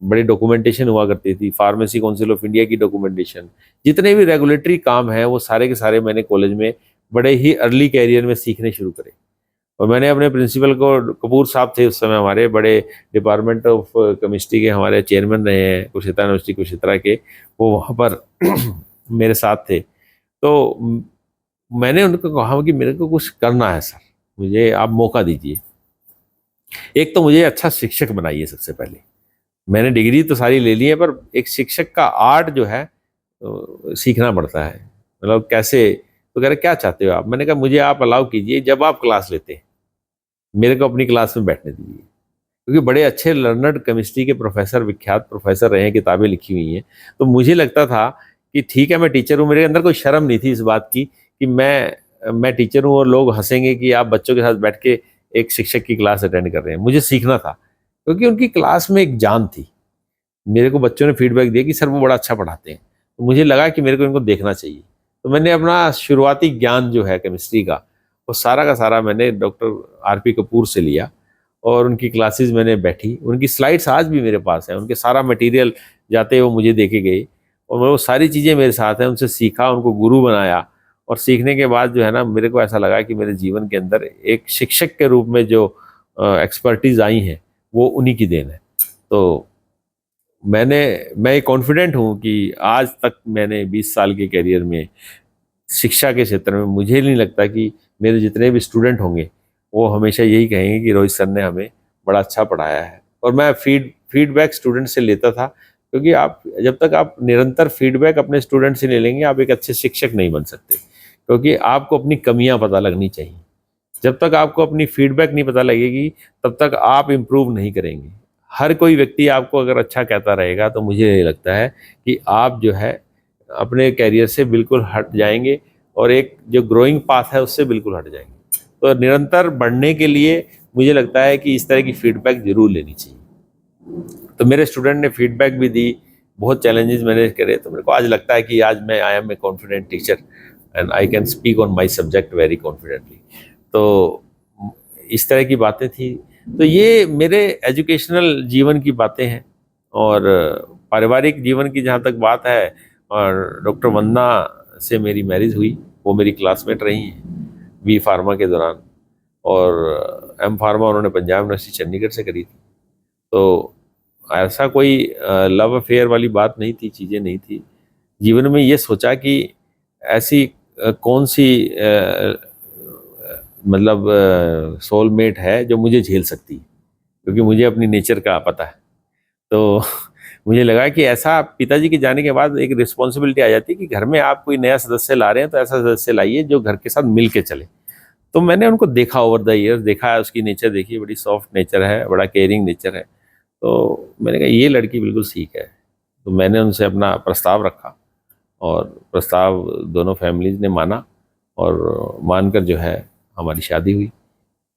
बड़ी डॉक्यूमेंटेशन हुआ करती थी, फार्मेसी काउंसिल ऑफ इंडिया की डॉक्यूमेंटेशन, जितने भी रेगुलेटरी काम हैं वो सारे के सारे मैंने कॉलेज में बड़े ही अर्ली कैरियर में सीखने शुरू करे। और मैंने अपने प्रिंसिपल को, कपूर साहब थे उस समय हमारे बड़े डिपार्टमेंट ऑफ केमिस्ट्री के हमारे चेयरमैन रहे हैं कुरुक्षेत्र यूनिवर्सिटी कुरुक्षेत्र के, वो वहाँ पर मेरे साथ थे। तो मैंने उनको कहा कि मेरे को कुछ करना है सर, मुझे आप मौका दीजिए। एक तो मुझे अच्छा शिक्षक बनाइए सबसे पहले। मैंने डिग्री तो सारी ले ली है, पर एक शिक्षक का आर्ट जो है सीखना पड़ता है, मतलब कैसे। तो कह रहे क्या चाहते हो आप। मैंने कहा मुझे आप अलाउ कीजिए जब आप क्लास लेते हैं मेरे को अपनी क्लास में बैठने दीजिए, क्योंकि बड़े अच्छे लर्नर्ड केमिस्ट्री के प्रोफेसर, विख्यात प्रोफेसर रहे हैं, किताबें लिखी हुई हैं। तो मुझे लगता था कि ठीक है मैं टीचर हूँ, मेरे अंदर कोई शर्म नहीं थी इस बात की कि मैं टीचर हूँ और लोग हंसेंगे कि आप बच्चों के साथ बैठ के एक शिक्षक की क्लास अटेंड कर रहे हैं। मुझे सीखना था, क्योंकि उनकी क्लास में एक जान थी। मेरे को बच्चों ने फीडबैक दिया कि सर वो बड़ा अच्छा पढ़ाते हैं, तो मुझे लगा कि मेरे को इनको देखना चाहिए। तो मैंने अपना शुरुआती ज्ञान जो है केमिस्ट्री का, वो सारा का सारा मैंने डॉक्टर आरपी कपूर से लिया, और उनकी क्लासेस मैंने बैठी। उनकी स्लाइड्स आज भी मेरे पास हैं, उनके सारा मटेरियल जाते वो मुझे देके गए, और वो सारी चीज़ें मेरे साथ हैं। उनसे सीखा, उनको गुरु बनाया, और सीखने के बाद जो है ना, मेरे को ऐसा लगा कि मेरे जीवन के अंदर एक शिक्षक के रूप में जो एक्सपर्टीज आई हैं वो उन्हीं की देन है। तो मैं कॉन्फिडेंट हूँ कि आज तक मैंने 20 साल के करियर में शिक्षा के क्षेत्र में मुझे नहीं लगता कि मेरे जितने भी स्टूडेंट होंगे वो हमेशा यही कहेंगे कि रोहित सर ने हमें बड़ा अच्छा पढ़ाया है। और मैं फीडबैक स्टूडेंट से लेता था, क्योंकि आप जब तक आप निरंतर फीडबैक अपने स्टूडेंट से ले लेंगे आप एक अच्छे शिक्षक नहीं बन सकते, क्योंकि आपको अपनी कमियां पता लगनी चाहिए। जब तक आपको अपनी फीडबैक नहीं पता लगेगी तब तक आप इम्प्रूव नहीं करेंगे। हर कोई व्यक्ति आपको अगर अच्छा कहता रहेगा तो मुझे ये लगता है कि आप जो है अपने कैरियर से बिल्कुल हट जाएंगे और एक जो ग्रोइंग पाथ है उससे बिल्कुल हट जाएंगे। तो निरंतर बढ़ने के लिए मुझे लगता है कि इस तरह की फीडबैक जरूर लेनी चाहिए। तो मेरे स्टूडेंट ने फीडबैक भी दी, बहुत चैलेंजेस मैंने करे, तो मेरे को आज लगता है कि आज मैं I am a confident teacher and I can speak on my subject very confidently. तो इस तरह की बातें थी। तो ये मेरे एजुकेशनल जीवन की बातें हैं। और पारिवारिक जीवन की जहाँ तक बात है, और डॉक्टर वंदना से मेरी मैरिज हुई, वो मेरी क्लासमेट रही हैं बी फार्मा के दौरान, और एम फार्मा उन्होंने पंजाब यूनिवर्सिटी चंडीगढ़ से करी थी। तो ऐसा कोई लव अफेयर वाली बात नहीं थी, चीज़ें नहीं थी। जीवन में ये सोचा कि ऐसी कौन सी मतलब सोलमेट है जो मुझे झेल सकती है, क्योंकि मुझे अपनी नेचर का पता है। तो मुझे लगा कि ऐसा पिताजी के जाने के बाद एक रिस्पॉन्सिबिलिटी आ जाती है कि घर में आप कोई नया सदस्य ला रहे हैं तो ऐसा सदस्य लाइए जो घर के साथ मिल के चले। तो मैंने उनको देखा, ओवर द ईयर्स देखा है, उसकी नेचर देखी, बड़ी सॉफ्ट नेचर है, बड़ा केयरिंग नेचर है। तो मैंने कहा ये लड़की बिल्कुल ठीक है। तो मैंने उनसे अपना प्रस्ताव रखा और प्रस्ताव दोनों फैमिलीज ने माना, और मानकर जो है हमारी शादी हुई।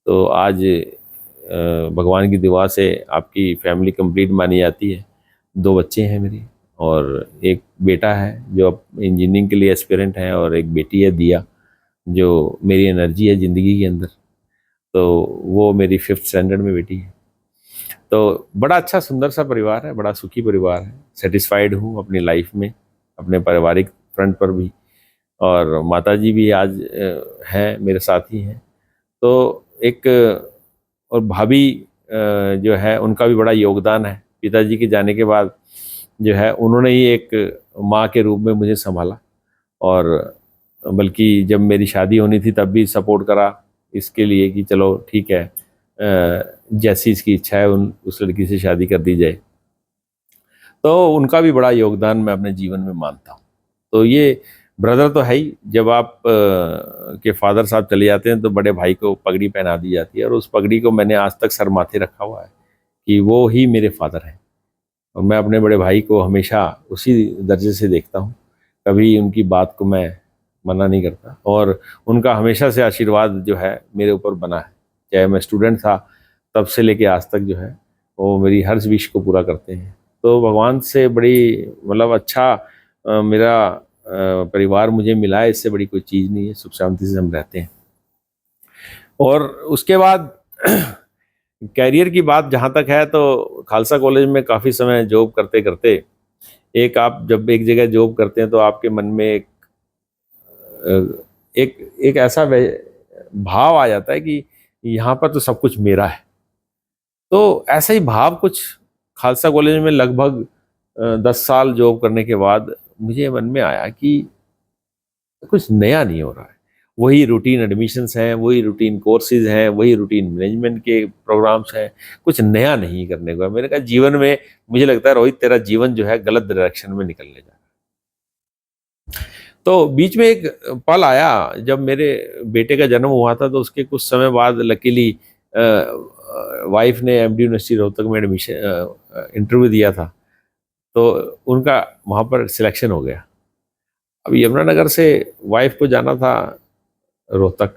तो आज भगवान की दुआ से आपकी फैमिली कंप्लीट मानी जाती है। 2 बच्चे हैं मेरी, और एक बेटा है जो अब इंजीनियरिंग के लिए एस्पिरेंट है, और एक बेटी है दिया जो मेरी एनर्जी है ज़िंदगी के अंदर। तो वो मेरी 5th स्टैंडर्ड में बेटी है। तो बड़ा अच्छा सुंदर सा परिवार है, बड़ा सुखी परिवार है। सेटिस्फाइड हूँ अपनी लाइफ में, अपने पारिवारिक फ्रंट पर भी। और माताजी भी आज हैं, मेरे साथ ही हैं। तो एक और भाभी जो है उनका भी बड़ा योगदान है। पिताजी के जाने के बाद जो है उन्होंने ही एक माँ के रूप में मुझे संभाला, और बल्कि जब मेरी शादी होनी थी तब भी सपोर्ट करा इसके लिए कि चलो ठीक है, जैसी इसकी इच्छा है उस लड़की से शादी कर दी जाए। तो उनका भी बड़ा योगदान मैं अपने जीवन में मानता हूँ। तो ये ब्रदर तो है ही, जब आप के फादर साहब चले जाते हैं तो बड़े भाई को पगड़ी पहना दी जाती है, और उस पगड़ी को मैंने आज तक सर माथे रखा हुआ है कि वो ही मेरे फादर हैं। और मैं अपने बड़े भाई को हमेशा उसी दर्जे से देखता हूँ, कभी उनकी बात को मैं मना नहीं करता, और उनका हमेशा से आशीर्वाद जो है मेरे ऊपर बना है। चाहे मैं स्टूडेंट था तब से लेके आज तक जो है वो मेरी हर विश को पूरा करते हैं। तो भगवान से बड़ी मतलब अच्छा मेरा परिवार मुझे मिला है, इससे बड़ी कोई चीज़ नहीं है। सुख शांति से हम रहते हैं। और उसके बाद कैरियर की बात जहाँ तक है, तो खालसा कॉलेज में काफ़ी समय जॉब करते करते, एक आप जब एक जगह जॉब करते हैं तो आपके मन में एक ऐसा भाव आ जाता है कि यहाँ पर तो सब कुछ मेरा है। तो ऐसा ही भाव कुछ खालसा कॉलेज में लगभग 10 साल जॉब करने के बाद मुझे मन में आया कि कुछ नया नहीं हो रहा है। वही रूटीन एडमिशन्स हैं, वही रूटीन कोर्सेज हैं, वही रूटीन मैनेजमेंट के प्रोग्राम्स हैं, कुछ नया नहीं करने को है। मैंने कहा जीवन में मुझे लगता है रोहित तेरा जीवन जो है गलत डायरेक्शन में निकलने जा रहा है। तो बीच में एक पल आया जब मेरे बेटे का जन्म हुआ था, तो उसके कुछ समय बाद लकीली वाइफ ने एमडी यूनिवर्सिटी रोहतक में एडमिशन इंटरव्यू दिया था, तो उनका वहाँ पर सिलेक्शन हो गया। अब यमुनानगर से वाइफ को जाना था रोहतक,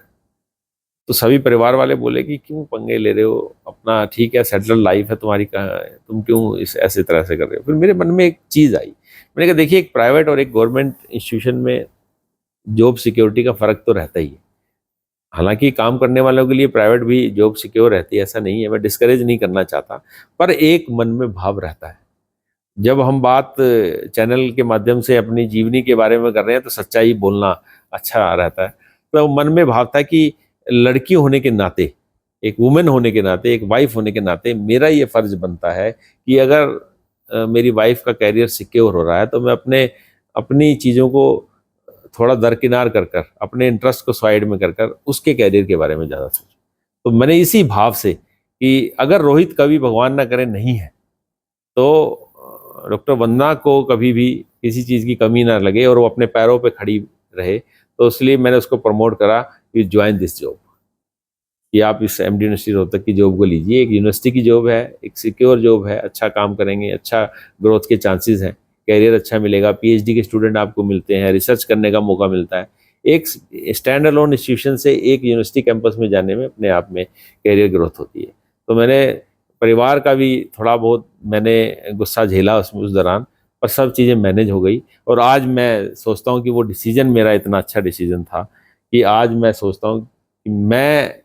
तो सभी परिवार वाले बोले कि क्यों पंगे ले रहे हो, अपना ठीक है सेटल्ड लाइफ है तुम्हारी, कहाँ है तुम क्यों इस ऐसे तरह से कर रहे हो। फिर मेरे मन में एक चीज़ आई, मैंने कहा देखिए एक प्राइवेट और एक गवर्नमेंट इंस्टीट्यूशन में जॉब सिक्योरिटी का फ़र्क तो रहता ही है। हालांकि काम करने वालों के लिए प्राइवेट भी जॉब सिक्योर रहती है, ऐसा नहीं है, मैं डिस्करेज नहीं करना चाहता, पर एक मन में भाव रहता है। जब हम बात चैनल के माध्यम से अपनी जीवनी के बारे में कर रहे हैं तो सच्चाई बोलना अच्छा रहता है। तो मन में भाव था कि लड़की होने के नाते, एक वुमेन होने के नाते, एक वाइफ होने के नाते मेरा ये फर्ज बनता है कि अगर मेरी वाइफ का कैरियर सिक्योर हो रहा है तो मैं अपनी चीज़ों को थोड़ा दरकिनार कर कर, अपने इंटरेस्ट को साइड में कर कर उसके कैरियर के बारे में ज़्यादा सोचूं। तो मैंने इसी भाव से कि अगर रोहित कभी भगवान ना करे नहीं है तो डॉक्टर वंदना को कभी भी किसी चीज़ की कमी ना लगे और वो अपने पैरों पे खड़ी रहे, तो इसलिए मैंने उसको प्रमोट करा कि ज्वाइन दिस जॉब, कि आप इस एमडी यूनिवर्सिटी रोहतक की जॉब को लीजिए। एक यूनिवर्सिटी की जॉब है, एक सिक्योर जॉब है, अच्छा काम करेंगे, अच्छा ग्रोथ के चांसेस हैं, कैरियर अच्छा मिलेगा, पीएचडी के स्टूडेंट आपको मिलते हैं, रिसर्च करने का मौका मिलता है। एक स्टैंड अलोन इंस्टीट्यूशन से एक यूनिवर्सिटी कैंपस में जाने में अपने आप में कैरियर ग्रोथ होती है। तो मैंने परिवार का भी थोड़ा बहुत मैंने गुस्सा झेला उस दौरान, पर सब चीज़ें मैनेज हो गई। और आज मैं सोचता हूँ कि वो डिसीजन मेरा इतना अच्छा डिसीजन था कि आज मैं सोचता हूँ कि मैं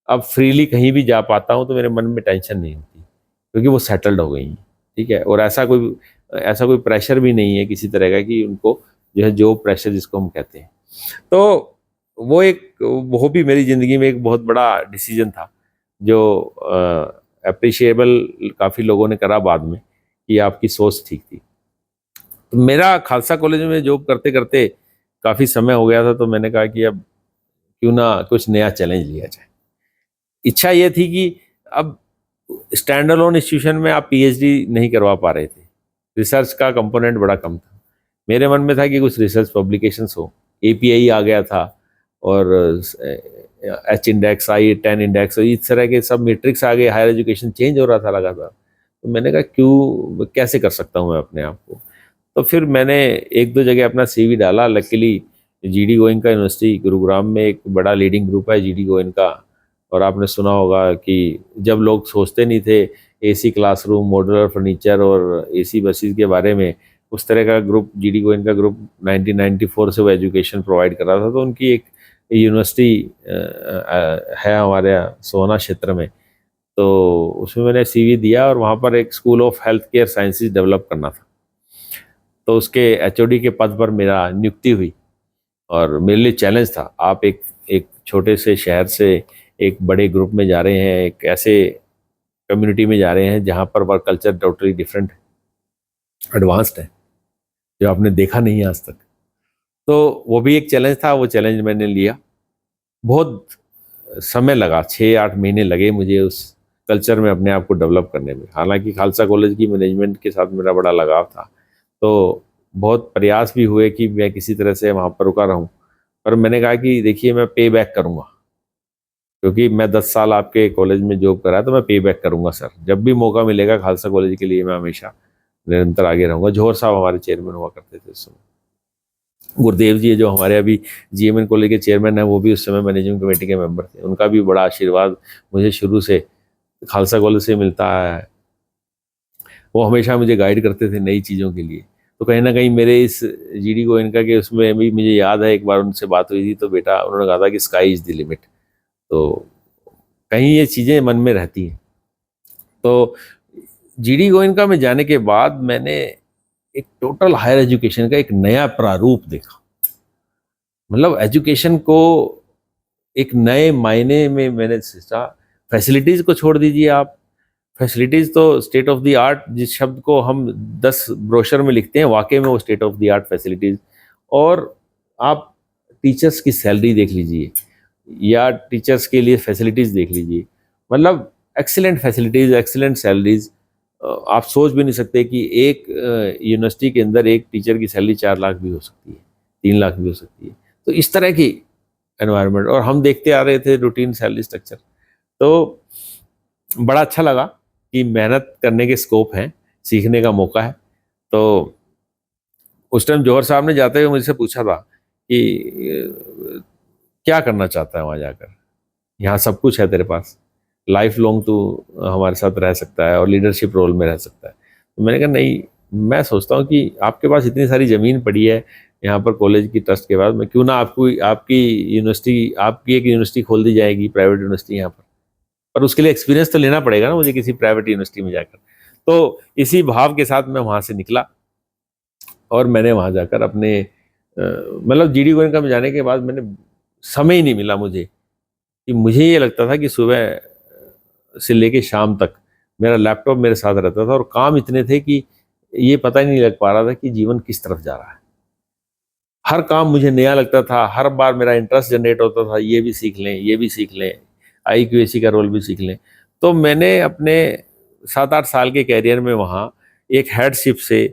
अब फ्रीली कहीं भी जा पाता हूँ तो मेरे मन में टेंशन नहीं होती, क्योंकि वो सेटल्ड हो गई हैं। ठीक है, और ऐसा कोई प्रेशर भी नहीं है किसी तरह का कि उनको जो है जॉब प्रेशर जिसको हम कहते हैं। तो वो भी मेरी ज़िंदगी में एक बहुत बड़ा डिसीजन था जो अप्रिशिएबल काफ़ी लोगों ने करा बाद में कि आपकी सोच ठीक थी। तो मेरा खालसा कॉलेज में जॉब करते करते काफ़ी समय हो गया था, तो मैंने कहा कि अब क्यों ना कुछ नया चैलेंज लिया जाए। इच्छा ये थी कि अब स्टैंड अलोन इंस्टीट्यूशन में आप पीएचडी नहीं करवा पा रहे थे, रिसर्च का कंपोनेंट बड़ा कम था। मेरे मन में था कि कुछ रिसर्च पब्लिकेशंस हो, एपीआई आ गया था और एच इंडेक्स, I10 इंडेक्स, इस तरह के सब मैट्रिक्स आ गए, हायर एजुकेशन चेंज हो रहा था लगातार। तो मैंने कहा क्यों, कैसे कर सकता हूँ मैं अपने आप को। तो फिर मैंने एक दो जगह अपना सीवी डाला। Luckily GD Goenka university Gurugram में एक बड़ा लीडिंग ग्रुप है जीडी गोइंका, और आपने सुना होगा कि जब लोग सोचते नहीं थे एसी क्लासरूम, मॉड्यूलर फर्नीचर और एसी बसेस के बारे में, उस तरह का ग्रुप जीडी गोइंका ग्रुप 1994 से वो एजुकेशन प्रोवाइड कर रहा था। तो उनकी एक यूनिवर्सिटी है हमारे सोहना क्षेत्र में, तो उसमें मैंने सीवी दिया और वहाँ पर एक school of health care sciences develop करना था। तो उसके एचओडी के पद पर मेरा नियुक्ति हुई और मेरे लिए चैलेंज था। आप एक छोटे से शहर से एक बड़े ग्रुप में जा रहे हैं, एक ऐसे कम्युनिटी में जा रहे हैं जहाँ पर work culture totally different, advanced है, जो आपने देखा नहीं है आज तक। तो वो भी एक चैलेंज था, वो चैलेंज मैंने लिया। बहुत समय लगा, 6-8 महीने लगे मुझे उस कल्चर में अपने आप को डेवलप करने में। हालांकि खालसा कॉलेज की मैनेजमेंट के साथ मेरा बड़ा लगाव था, तो बहुत प्रयास भी हुए कि मैं किसी तरह से वहाँ पर रुका रहूँ। पर मैंने कहा कि देखिए मैं पे बैक करूँगा, क्योंकि मैं 10 साल आपके कॉलेज में जॉब करा, तो मैं पे बैक करूँगा सर। जब भी मौका मिलेगा खालसा कॉलेज के लिए मैं हमेशा निरंतर आगे रहूँगा। जौहर साहब हमारे चेयरमैन हुआ करते थे उस समय। गुरुदेव जी जो हमारे अभी जीएमएन कॉलेज के चेयरमैन हैं, वो भी उस समय मैनेजिंग कमेटी के मेंबर थे। उनका भी बड़ा आशीर्वाद मुझे शुरू से खालसा कॉलेज से मिलता है। वो हमेशा मुझे गाइड करते थे नई चीज़ों के लिए। तो कहीं ना कहीं मेरे इस जीडी गोयनका के उसमें भी मुझे याद है, एक बार उनसे बात हुई थी तो बेटा उन्होंने कहा था कि स्काई इज़ द लिमिट। तो कहीं ये चीज़ें मन में रहती हैं। तो जीडी गोयनका में जाने के बाद मैंने एक टोटल हायर एजुकेशन का एक नया प्रारूप देखा। मतलब एजुकेशन को एक नए मायने में मैंने सोचा। फैसिलिटीज़ को छोड़ दीजिए आप, फैसिलिटीज़ तो स्टेट ऑफ द आर्ट, जिस शब्द को हम 10 ब्रोशर में लिखते हैं वाकई में वो state of the art facilities. और आप टीचर्स की सैलरी देख लीजिए या टीचर्स के लिए फैसिलिटीज़ देख लीजिए, मतलब एक्सीलेंट फैसिलिटीज़, एक्सीलेंट सैलरीज। आप सोच भी नहीं सकते कि एक यूनिवर्सिटी के अंदर एक टीचर की सैलरी 4 लाख भी हो सकती है, 3 लाख भी हो सकती है। तो इस तरह की एनवायरनमेंट, और हम देखते आ रहे थे रूटीन सैलरी स्ट्रक्चर। तो बड़ा अच्छा लगा कि मेहनत करने के स्कोप हैं, सीखने का मौका है। तो उस टाइम जौहर साहब ने जाते हुए मुझसे पूछा था कि क्या करना चाहता है वहाँ जाकर, यहाँ सब कुछ है तेरे पास, लाइफ लॉन्ग तू हमारे साथ रह सकता है और लीडरशिप रोल में रह सकता है। तो मैंने कहा नहीं, मैं सोचता हूँ कि आपके पास इतनी सारी ज़मीन पड़ी है यहाँ पर कॉलेज की ट्रस्ट के बाद, मैं क्यों ना आपकी यूनिवर्सिटी, आपकी एक यूनिवर्सिटी खोल दी जाएगी, प्राइवेट यूनिवर्सिटी यहाँ पर उसके लिए एक्सपीरियंस तो लेना पड़ेगा ना मुझे किसी प्राइवेट यूनिवर्सिटी में जाकर। तो इसी भाव के साथ मैं वहाँ से निकला और मैंने वहाँ जाकर अपने मतलब जीडी गोयनका में जाने के बाद मैंने समय ही नहीं मिला मुझे, कि मुझे ये लगता था कि सुबह से लेके शाम तक मेरा लैपटॉप मेरे साथ रहता था और काम इतने थे कि ये पता ही नहीं लग पा रहा था कि जीवन किस तरफ जा रहा है। हर काम मुझे नया लगता था, हर बार मेरा इंटरेस्ट जनरेट होता था, ये भी सीख लें, ये भी सीख लें, IQAC का रोल भी सीख लें। तो मैंने अपने 7-8 साल के कैरियर में वहाँ एक हेडशिप से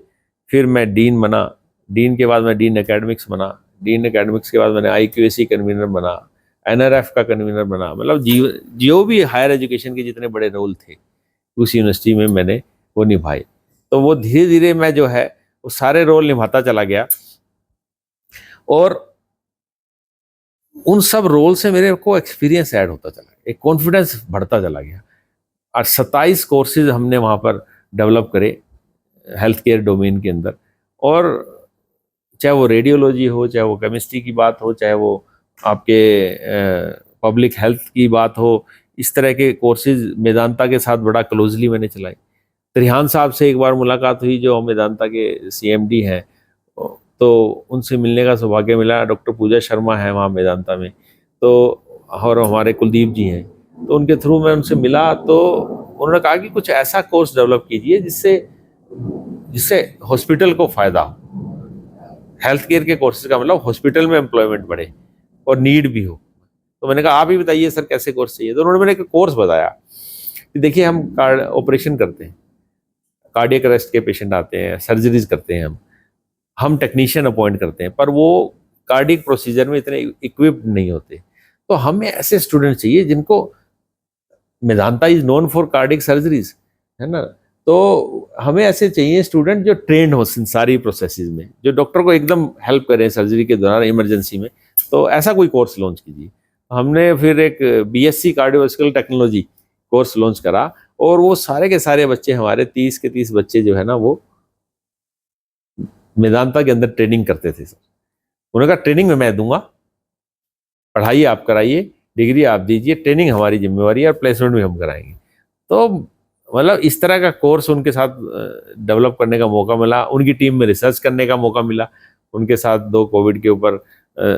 फिर मैं डीन बना, डीन के बाद मैं डीन एकेडमिक्स बना, डीन एकेडमिक्स के बाद मैंने IQAC कन्वीनर बना, NRF का कन्वीनर बना। मतलब जो भी हायर एजुकेशन के जितने बड़े रोल थे उस यूनिवर्सिटी में मैंने वो निभाए। तो वो धीरे धीरे मैं जो है वो सारे रोल निभाता चला गया और उन सब रोल से मेरे को एक्सपीरियंस ऐड होता चला गया, एक कॉन्फिडेंस बढ़ता चला गया। और 27 कोर्सेज हमने वहाँ पर डेवलप करे हेल्थ केयर डोमेन के अंदर। और चाहे वो रेडियोलॉजी हो, चाहे वो केमिस्ट्री की बात हो, चाहे वो आपके पब्लिक हेल्थ की बात हो, इस तरह के कोर्सेज मेदांता के साथ बड़ा क्लोजली मैंने चलाई। त्रिहान साहब से एक बार मुलाकात हुई जो मेदांता के CMD हैं, तो उनसे मिलने का सौभाग्य मिला। डॉक्टर पूजा शर्मा है वहाँ मेदांता में, तो और हमारे कुलदीप जी हैं, तो उनके थ्रू मैं उनसे मिला। तो उन्होंने कहा कि कुछ ऐसा कोर्स डेवलप कीजिए जिससे जिससे हॉस्पिटल को फ़ायदा हो। हेल्थ केयर के कोर्सेज का मतलब हॉस्पिटल में एम्प्लॉयमेंट बढ़े और नीड भी हो। तो मैंने कहा आप ही बताइए सर कैसे कोर्स चाहिए। तो उन्होंने मैंने एक कोर्स बताया कि देखिए हम ऑपरेशन करते हैं, कार्डियक अरेस्ट के पेशेंट आते हैं, सर्जरीज करते हैं, हम टेक्नीशियन अपॉइंट करते हैं, पर वो कार्डियक प्रोसीजर में इतने इक्विप्ड नहीं होते। तो हमें ऐसे स्टूडेंट चाहिए जिनको, Medanta is known for cardiac surgeries, है ना, तो हमें ऐसे चाहिए स्टूडेंट जो ट्रेंड हो इन सारी प्रोसेसेस में, जो डॉक्टर को एकदम हेल्प करें सर्जरी के दौरान इमरजेंसी में। तो ऐसा कोई कोर्स लॉन्च कीजिए। हमने फिर एक BSc cardiovascular technology course launch करा और वो सारे के सारे बच्चे हमारे 30 के 30 बच्चे जो है ना वो मेदांता के अंदर ट्रेनिंग करते थे सर। उन्होंने कहा ट्रेनिंग में मैं दूंगा, पढ़ाई आप कराइए, डिग्री आप दीजिए, ट्रेनिंग हमारी जिम्मेवारी है और प्लेसमेंट भी हम कराएंगे। तो मतलब इस तरह का कोर्स उनके साथ डेवलप करने का मौका मिला, उनकी टीम में रिसर्च करने का मौका मिला। उनके साथ 2 कोविड के ऊपर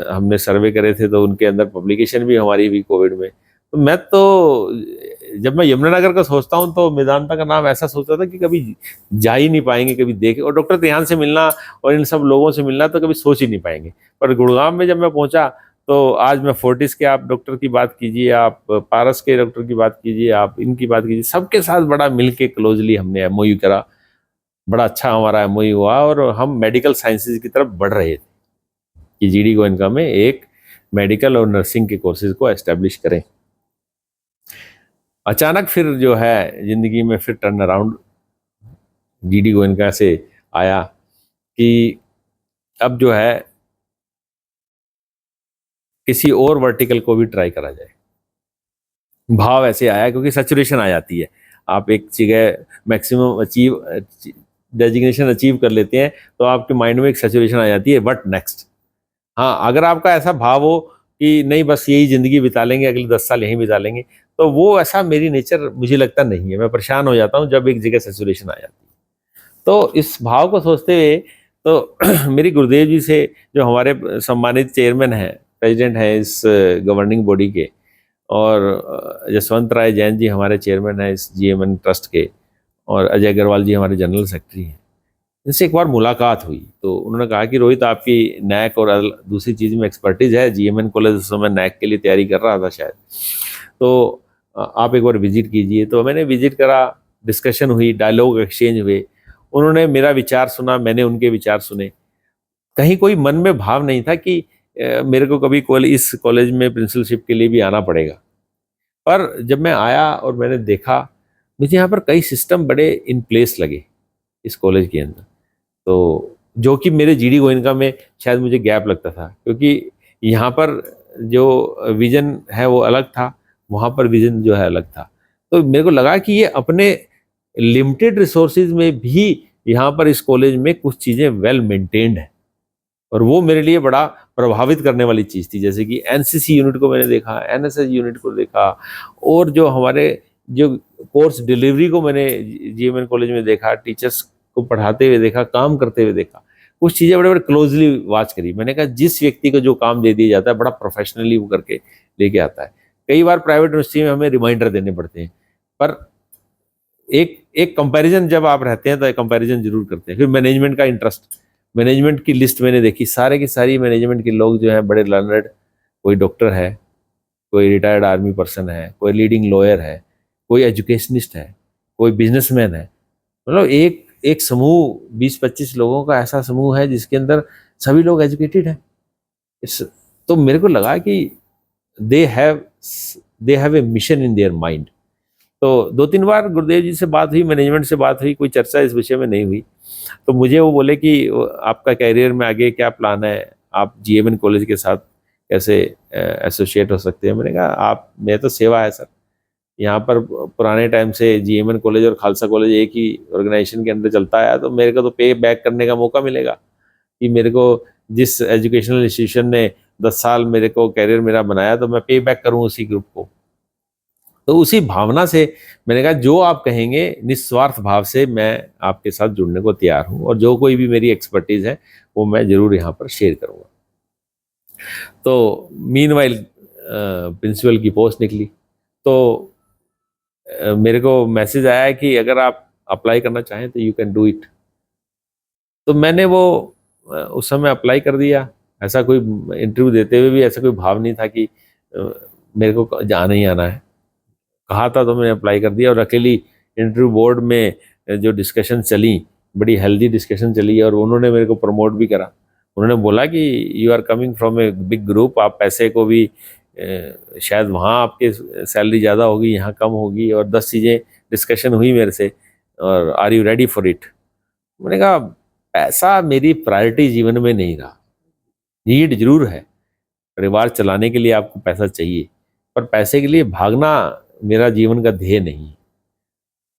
हमने सर्वे करे थे, तो उनके अंदर पब्लिकेशन भी हमारी हुई कोविड में। तो मैं तो जब मैं यमुनानगर का सोचता हूँ तो मेदांता का नाम ऐसा सोचता था कि कभी जा ही नहीं पाएंगे, कभी देखे, और डॉक्टर त्रिहान से मिलना और इन सब लोगों से मिलना तो कभी सोच ही नहीं पाएंगे। पर गुड़गांव में जब मैं पहुंचा तो आज मैं फोर्टिस के आप डॉक्टर की बात कीजिए, आप पारस के डॉक्टर की बात कीजिए, आप इनकी बात कीजिए, सबके साथ बड़ा मिलके क्लोजली हमने MOU करा। बड़ा अच्छा हमारा MOU हुआ और हम मेडिकल साइंसेज की तरफ बढ़ रहे थे कि GD गोयनका में एक मेडिकल और नर्सिंग के कोर्सेज को एस्टेब्लिश करें। अचानक फिर जो है जिंदगी में फिर टर्न अराउंड GD गोयनका से आया कि अब जो है किसी और वर्टिकल को भी ट्राई करा जाए। भाव ऐसे आया क्योंकि सैचुरेशन आ जाती है, आप एक जगह मैक्सिमम डेजिग्नेशन अचीव कर लेते हैं तो आपके माइंड में एक सैचुरेशन आ जाती है, व्हाट नेक्स्ट। हाँ, अगर आपका ऐसा भाव हो कि नहीं बस यही ज़िंदगी बिता लेंगे, अगले 10 साल यहीं बिता लेंगे, तो वो ऐसा मेरी नेचर मुझे लगता नहीं है। मैं परेशान हो जाता हूँ जब एक जगह सैचुरेशन आ जाती है। तो इस भाव को सोचते हुए तो मेरी गुरुदेव जी से, जो हमारे सम्मानित चेयरमैन हैं, प्रेसिडेंट हैं इस गवर्निंग बॉडी के, और जसवंत राय जैन जी हमारे चेयरमैन हैं इस GMN ट्रस्ट के, और अजय अग्रवाल जी हमारे जनरल सेक्रेटरी हैं, इनसे एक बार मुलाकात हुई। तो उन्होंने कहा कि रोहित आपकी नैक और दूसरी चीज़ में एक्सपर्टीज है, GMN कॉलेज उस समय नैक के लिए तैयारी कर रहा था शायद, तो आप एक बार विजिट कीजिए। तो मैंने विजिट करा, डिस्कशन हुई, डायलॉग एक्सचेंज हुए, उन्होंने मेरा विचार सुना, मैंने उनके विचार सुने। कहीं कोई मन में भाव नहीं था कि मेरे को कभी इस कॉलेज में प्रिंसिपलशिप के लिए भी आना पड़ेगा। पर जब मैं आया और मैंने देखा, मुझे यहाँ पर कई सिस्टम बड़े इन प्लेस लगे इस कॉलेज के अंदर, तो जो कि मेरे GD गोयनका में शायद मुझे गैप लगता था, क्योंकि यहाँ पर जो विजन है वो अलग था, वहाँ पर विजन जो है अलग था। तो मेरे को लगा कि ये अपने लिमिटेड रिसोर्सेज में भी यहाँ पर इस कॉलेज में कुछ चीज़ें वेल मेंटेन्ड है, और वो मेरे लिए बड़ा प्रभावित करने वाली चीज़ थी। जैसे कि NCC यूनिट को मैंने देखा, NSS यूनिट को देखा, और जो हमारे जो कोर्स डिलीवरी को मैंने GMN कॉलेज में देखा, टीचर्स को पढ़ाते हुए देखा, काम करते हुए देखा। कुछ चीज़ें बड़े बड़े क्लोजली वॉच करी। मैंने कहा जिस व्यक्ति को जो काम दे दिया जाता है बड़ा प्रोफेशनली वो करके लेके आता है। कई बार प्राइवेट यूनिवर्सिटी में हमें रिमाइंडर देने पड़ते हैं, पर एक एक कंपैरिजन जब आप रहते हैं तो कंपैरिजन जरूर करते हैं। फिर मैनेजमेंट का इंटरेस्ट, मैनेजमेंट की लिस्ट मैंने देखी, सारे की सारी मैनेजमेंट के लोग जो हैं बड़े लर्नर्ड, कोई डॉक्टर है, कोई रिटायर्ड आर्मी पर्सन है, कोई लीडिंग लॉयर है, कोई एजुकेशनिस्ट है, कोई बिजनेसमैन है। मतलब एक एक समूह 20-25 लोगों का ऐसा समूह है जिसके अंदर सभी लोग एजुकेटेड हैं। इस तो मेरे को लगा कि they have they have a mission in their mind. तो 2-3 बार गुरुदेव जी से बात हुई, मैनेजमेंट से बात हुई, कोई चर्चा इस विषय में नहीं हुई। तो मुझे वो बोले कि आपका कैरियर में आगे क्या प्लान है, आप जीएमएन कॉलेज के साथ कैसे एसोसिएट हो सकते हैं। मैंने कहा आप, मैं तो सेवा है सर, यहाँ पर पुराने टाइम से जीएमएन कॉलेज और खालसा कॉलेज एक ही ऑर्गेनाइजेशन के अंदर चलता है, तो मेरे को तो पे बैक करने का मौका मिलेगा कि मेरे को जिस एजुकेशनल इंस्टीट्यूशन ने 10 साल मेरे को कैरियर मेरा बनाया, तो मैं पे बैक करूँ उसी ग्रुप को। तो उसी भावना से मैंने कहा जो आप कहेंगे निस्वार्थ भाव से मैं आपके साथ जुड़ने को तैयार हूँ, और जो कोई भी मेरी एक्सपर्टीज़ है वो मैं ज़रूर यहाँ पर शेयर करूँगा। तो मीनवाइल प्रिंसिपल की पोस्ट निकली, तो मेरे को मैसेज आया कि अगर आप अप्लाई करना चाहें तो यू कैन डू इट। तो मैंने वो उस समय अप्लाई कर दिया। ऐसा कोई इंटरव्यू देते हुए भी ऐसा कोई भाव नहीं था कि मेरे को जाना ही आना है। कहा था तो मैंने अप्लाई कर दिया, और अकेली इंटरव्यू बोर्ड में जो डिस्कशन चली, बड़ी हेल्दी डिस्कशन चली, और उन्होंने मेरे को प्रमोट भी करा। उन्होंने बोला कि you are coming from a big group, आप पैसे को भी शायद वहाँ आपके सैलरी ज़्यादा होगी, यहाँ कम होगी, और 10 चीज़ें डिस्कशन हुई मेरे से, और are you ready for it. मैंने कहा पैसा मेरी प्रायोरिटी जीवन में नहीं रहा। नीड जरूर है, परिवार चलाने के लिए आपको पैसा चाहिए, पर पैसे के लिए भागना मेरा जीवन का ध्येय नहीं।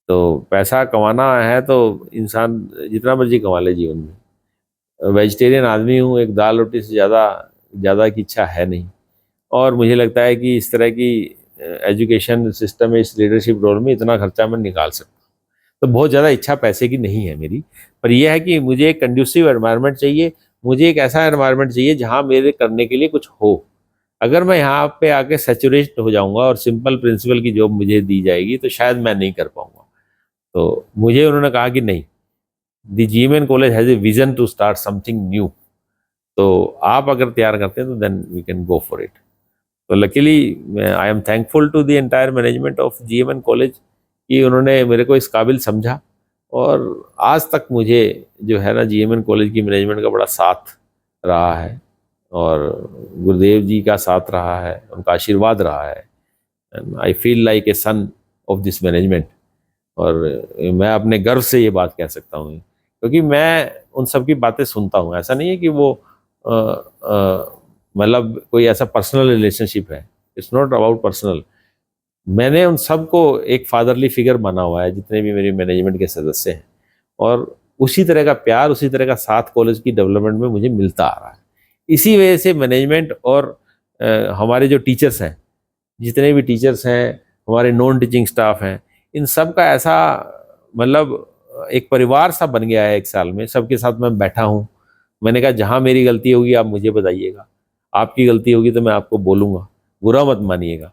तो पैसा कमाना है तो इंसान जितना मर्जी कमा ले जीवन में। वेजिटेरियन आदमी हूँ, एक दाल रोटी से ज़्यादा ज़्यादा की इच्छा है नहीं। और मुझे लगता है कि इस तरह की एजुकेशन सिस्टम में, इस लीडरशिप रोल में इतना खर्चा मैं निकाल सकता हूँ। तो बहुत ज़्यादा इच्छा पैसे की नहीं है मेरी, पर यह है कि मुझे एक कंड्यूसिव एनवायरनमेंट चाहिए। मुझे एक ऐसा एनवायरनमेंट चाहिए जहाँ मेरे करने के लिए कुछ हो। अगर मैं यहाँ पे आके सैचुरेट हो जाऊँगा और सिंपल प्रिंसिपल की जॉब मुझे दी जाएगी तो शायद मैं नहीं कर पाऊँगा। तो मुझे उन्होंने कहा कि नहीं, the GMN college has a vision to start something new, तो आप अगर तैयार करते हैं तो then we can go for it. तो luckily I am thankful to the entire management of GMN college कि उन्होंने मेरे को इस काबिल समझा, और आज तक मुझे जो है ना जीएमएन कॉलेज की मैनेजमेंट का बड़ा साथ रहा है, और गुरुदेव जी का साथ रहा है, उनका आशीर्वाद रहा है। I feel like a son of this management, और मैं अपने गर्व से ये बात कह सकता हूँ, क्योंकि मैं उन सब की बातें सुनता हूँ। ऐसा नहीं है कि वो मतलब कोई ऐसा पर्सनल रिलेशनशिप है, इट्स नॉट अबाउट पर्सनल। मैंने उन सबको एक फादरली फिगर माना हुआ है, जितने भी मेरी मैनेजमेंट के सदस्य हैं, और उसी तरह का प्यार, उसी तरह का साथ कॉलेज की डेवलपमेंट में मुझे मिलता आ रहा है। इसी वजह से मैनेजमेंट और हमारे जो टीचर्स हैं, जितने भी टीचर्स हैं, हमारे नॉन टीचिंग स्टाफ हैं, इन सब का ऐसा मतलब एक परिवार सा बन गया है। एक साल में सबके साथ मैं बैठा हूँ। मैंने कहा जहाँ मेरी गलती होगी आप मुझे बताइएगा, आपकी गलती होगी तो मैं आपको बोलूँगा, बुरा मत मानिएगा।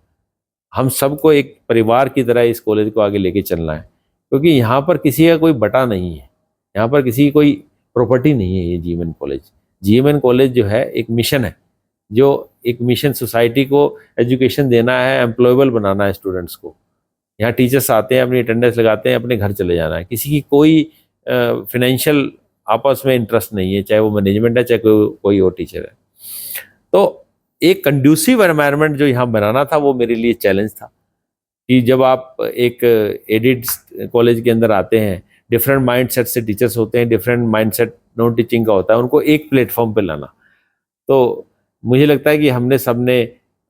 हम सबको एक परिवार की तरह इस कॉलेज को आगे लेके चलना है, क्योंकि यहाँ पर किसी का कोई बटा नहीं है, यहाँ पर किसी की कोई प्रॉपर्टी नहीं है। ये जीएमएन कॉलेज, जीएमएन कॉलेज जो है एक मिशन है, जो एक मिशन सोसाइटी को एजुकेशन देना है, एम्प्लॉयबल बनाना है स्टूडेंट्स को। यहाँ टीचर्स आते हैं, अपनी अटेंडेंस लगाते हैं, अपने घर चले जाना है। किसी की कोई फिनेंशियल आपस में इंटरेस्ट नहीं है, चाहे वो मैनेजमेंट है, चाहे कोई और टीचर है। तो एक कंड्यूसिव एनवायरनमेंट जो यहाँ बनाना था वो मेरे लिए चैलेंज था, कि जब आप एक एडिड कॉलेज के अंदर आते हैं, डिफरेंट माइंडसेट से टीचर्स होते हैं, डिफरेंट माइंडसेट नॉन टीचिंग का होता है, उनको एक प्लेटफॉर्म पे लाना। तो मुझे लगता है कि हमने सबने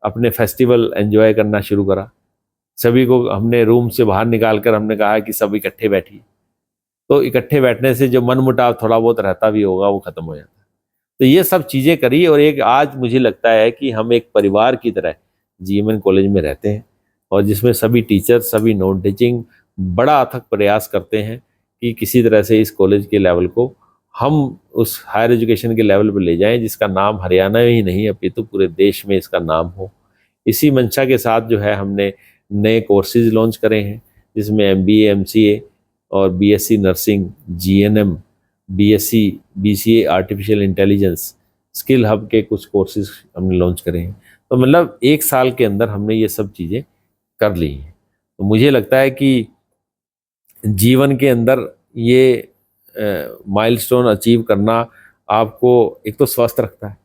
अपने फेस्टिवल एंजॉय करना शुरू करा। सभी को हमने रूम से बाहर निकाल कर हमने कहा कि सब इकट्ठे बैठिए। तो इकट्ठे बैठने से जो मनमुटाव थोड़ा बहुत रहता भी होगा वो खत्म हो जाता है। तो ये सब चीज़ें करी, और एक आज मुझे लगता है कि हम एक परिवार की तरह जीएमएन कॉलेज में रहते हैं, और जिसमें सभी टीचर, सभी नॉन टीचिंग बड़ा अथक प्रयास करते हैं कि किसी तरह से इस कॉलेज के लेवल को हम उस हायर एजुकेशन के लेवल पर ले जाएं जिसका नाम हरियाणा में ही नहीं अपितु पूरे देश में इसका नाम हो। इसी मंशा के साथ जो है हमने नए कोर्सेज लॉन्च करे हैं, जिसमें MBA MCA और BSc nursing, GNM, BSc BCA artificial intelligence, skill hub के कुछ कोर्सेज हमने लॉन्च करे हैं। तो मतलब 1 साल के अंदर हमने ये सब चीज़ें कर ली हैं। तो मुझे लगता है कि जीवन के अंदर ये माइलस्टोन अचीव करना आपको एक तो स्वस्थ रखता है,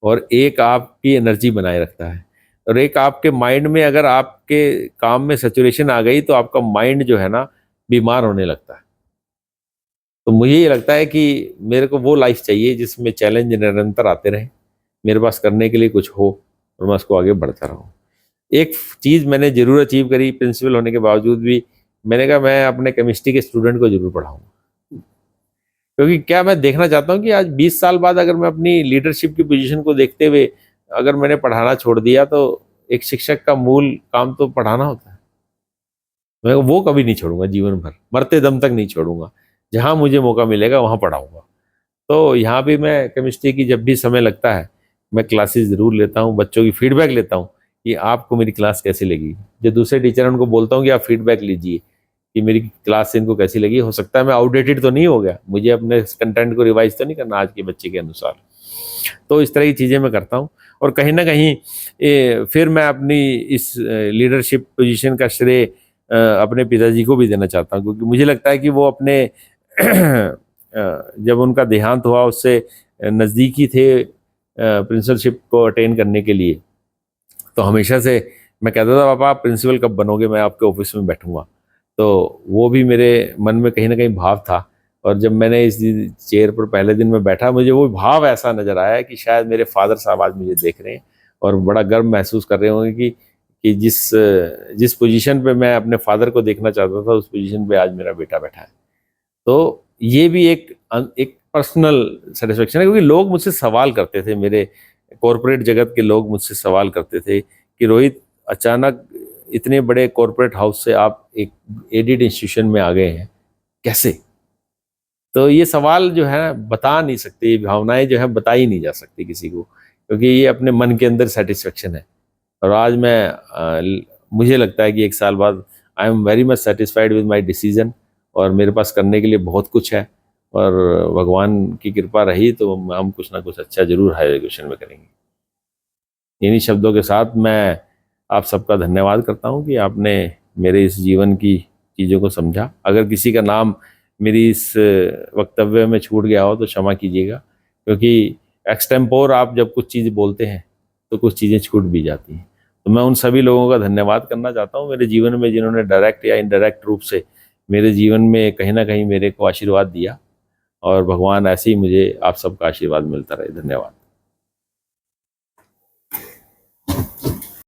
और एक आपकी एनर्जी बनाए रखता है, और एक आपके माइंड में अगर आपके काम में सैचुरेशन आ गई तो आपका माइंड जो है ना बीमार होने लगता है। तो मुझे ये लगता है कि मेरे को वो लाइफ चाहिए जिसमें चैलेंज निरंतर आते रहें, मेरे पास करने के लिए कुछ हो और मैं उसको आगे बढ़ता रहूँ। एक चीज़ मैंने जरूर अचीव करी प्रिंसिपल होने के बावजूद भी, मैंने कहा मैं अपने केमिस्ट्री के स्टूडेंट को जरूर पढ़ाऊंगा, क्योंकि क्या मैं देखना चाहता हूँ कि आज 20 साल बाद अगर मैं अपनी लीडरशिप की पोजीशन को देखते हुए अगर मैंने पढ़ाना छोड़ दिया, तो एक शिक्षक का मूल काम तो पढ़ाना होता है। मैं वो कभी नहीं छोड़ूंगा, जीवन भर मरते दम तक नहीं छोड़ूंगा, जहाँ मुझे मौका मिलेगा वहाँ पढ़ाऊंगा। तो यहाँ भी मैं केमिस्ट्री की जब भी समय लगता है मैं क्लासेस ज़रूर लेता हूँ, बच्चों की फीडबैक लेता हूँ कि आपको मेरी क्लास कैसी लगी। जो दूसरे टीचर हैं उनको बोलता हूँ कि आप फीडबैक लीजिए कि मेरी क्लास इनको कैसी लगी। हो सकता है मैं आउटडेटेड तो नहीं हो गया, मुझे अपने कंटेंट को रिवाइज तो नहीं करना आज के बच्चे के अनुसार। तो इस तरह की चीज़ें मैं करता हूँ, और कहीं ना कहीं फिर मैं अपनी इस लीडरशिप पोजीशन का श्रेय अपने पिताजी को भी देना चाहता हूँ, क्योंकि मुझे लगता है कि वो अपने जब उनका देहांत हुआ उससे नज़दीकी थे प्रिंसिपलशिप को अटेन करने के लिए, तो हमेशा से मैं कहता था पापा आप प्रिंसिपल कब बनोगे, मैं आपके ऑफिस में बैठूंगा। तो वो भी मेरे मन में कहीं ना कहीं भाव था, और जब मैंने इस चेयर पर पहले दिन में बैठा मुझे वो भाव ऐसा नज़र आया कि शायद मेरे फादर साहब आज मुझे देख रहे हैं और बड़ा गर्व महसूस कर रहे होंगे कि जिस पोजीशन पे मैं अपने फादर को देखना चाहता था उस पोजीशन पे आज मेरा बेटा बैठा है। तो ये भी एक पर्सनल सेटिस्फेक्शन है, क्योंकि लोग मुझसे सवाल करते थे, मेरे कॉरपोरेट जगत के लोग मुझसे सवाल करते थे कि रोहित अचानक इतने बड़े कॉरपोरेट हाउस से आप एक एडिड इंस्टीट्यूशन में आ गए हैं, कैसे? तो ये सवाल जो है बता नहीं सकते, ये भावनाएं जो है बताई नहीं जा सकती किसी को, क्योंकि ये अपने मन के अंदर सेटिस्फेक्शन है। और आज मुझे लगता है कि 1 साल बाद I am very much satisfied with my decision, और मेरे पास करने के लिए बहुत कुछ है, और भगवान की कृपा रही तो हम कुछ ना कुछ अच्छा जरूर हायर एजुकेशन में करेंगे। इन्हीं शब्दों के साथ मैं आप सबका धन्यवाद करता हूँ कि आपने मेरे इस जीवन की चीज़ों को समझा। अगर किसी का नाम मेरी इस वक्तव्य में छूट गया हो तो क्षमा कीजिएगा, क्योंकि एक्सटेम्पोर आप जब कुछ चीज़ बोलते हैं तो कुछ चीज़ें छूट भी जाती हैं। तो मैं उन सभी लोगों का धन्यवाद करना चाहता हूँ मेरे जीवन में, जिन्होंने डायरेक्ट या इनडायरेक्ट रूप से मेरे जीवन में कहीं ना कहीं मेरे को आशीर्वाद दिया, और भगवान ऐसे ही मुझे आप सबका आशीर्वाद मिलता रहे। धन्यवाद।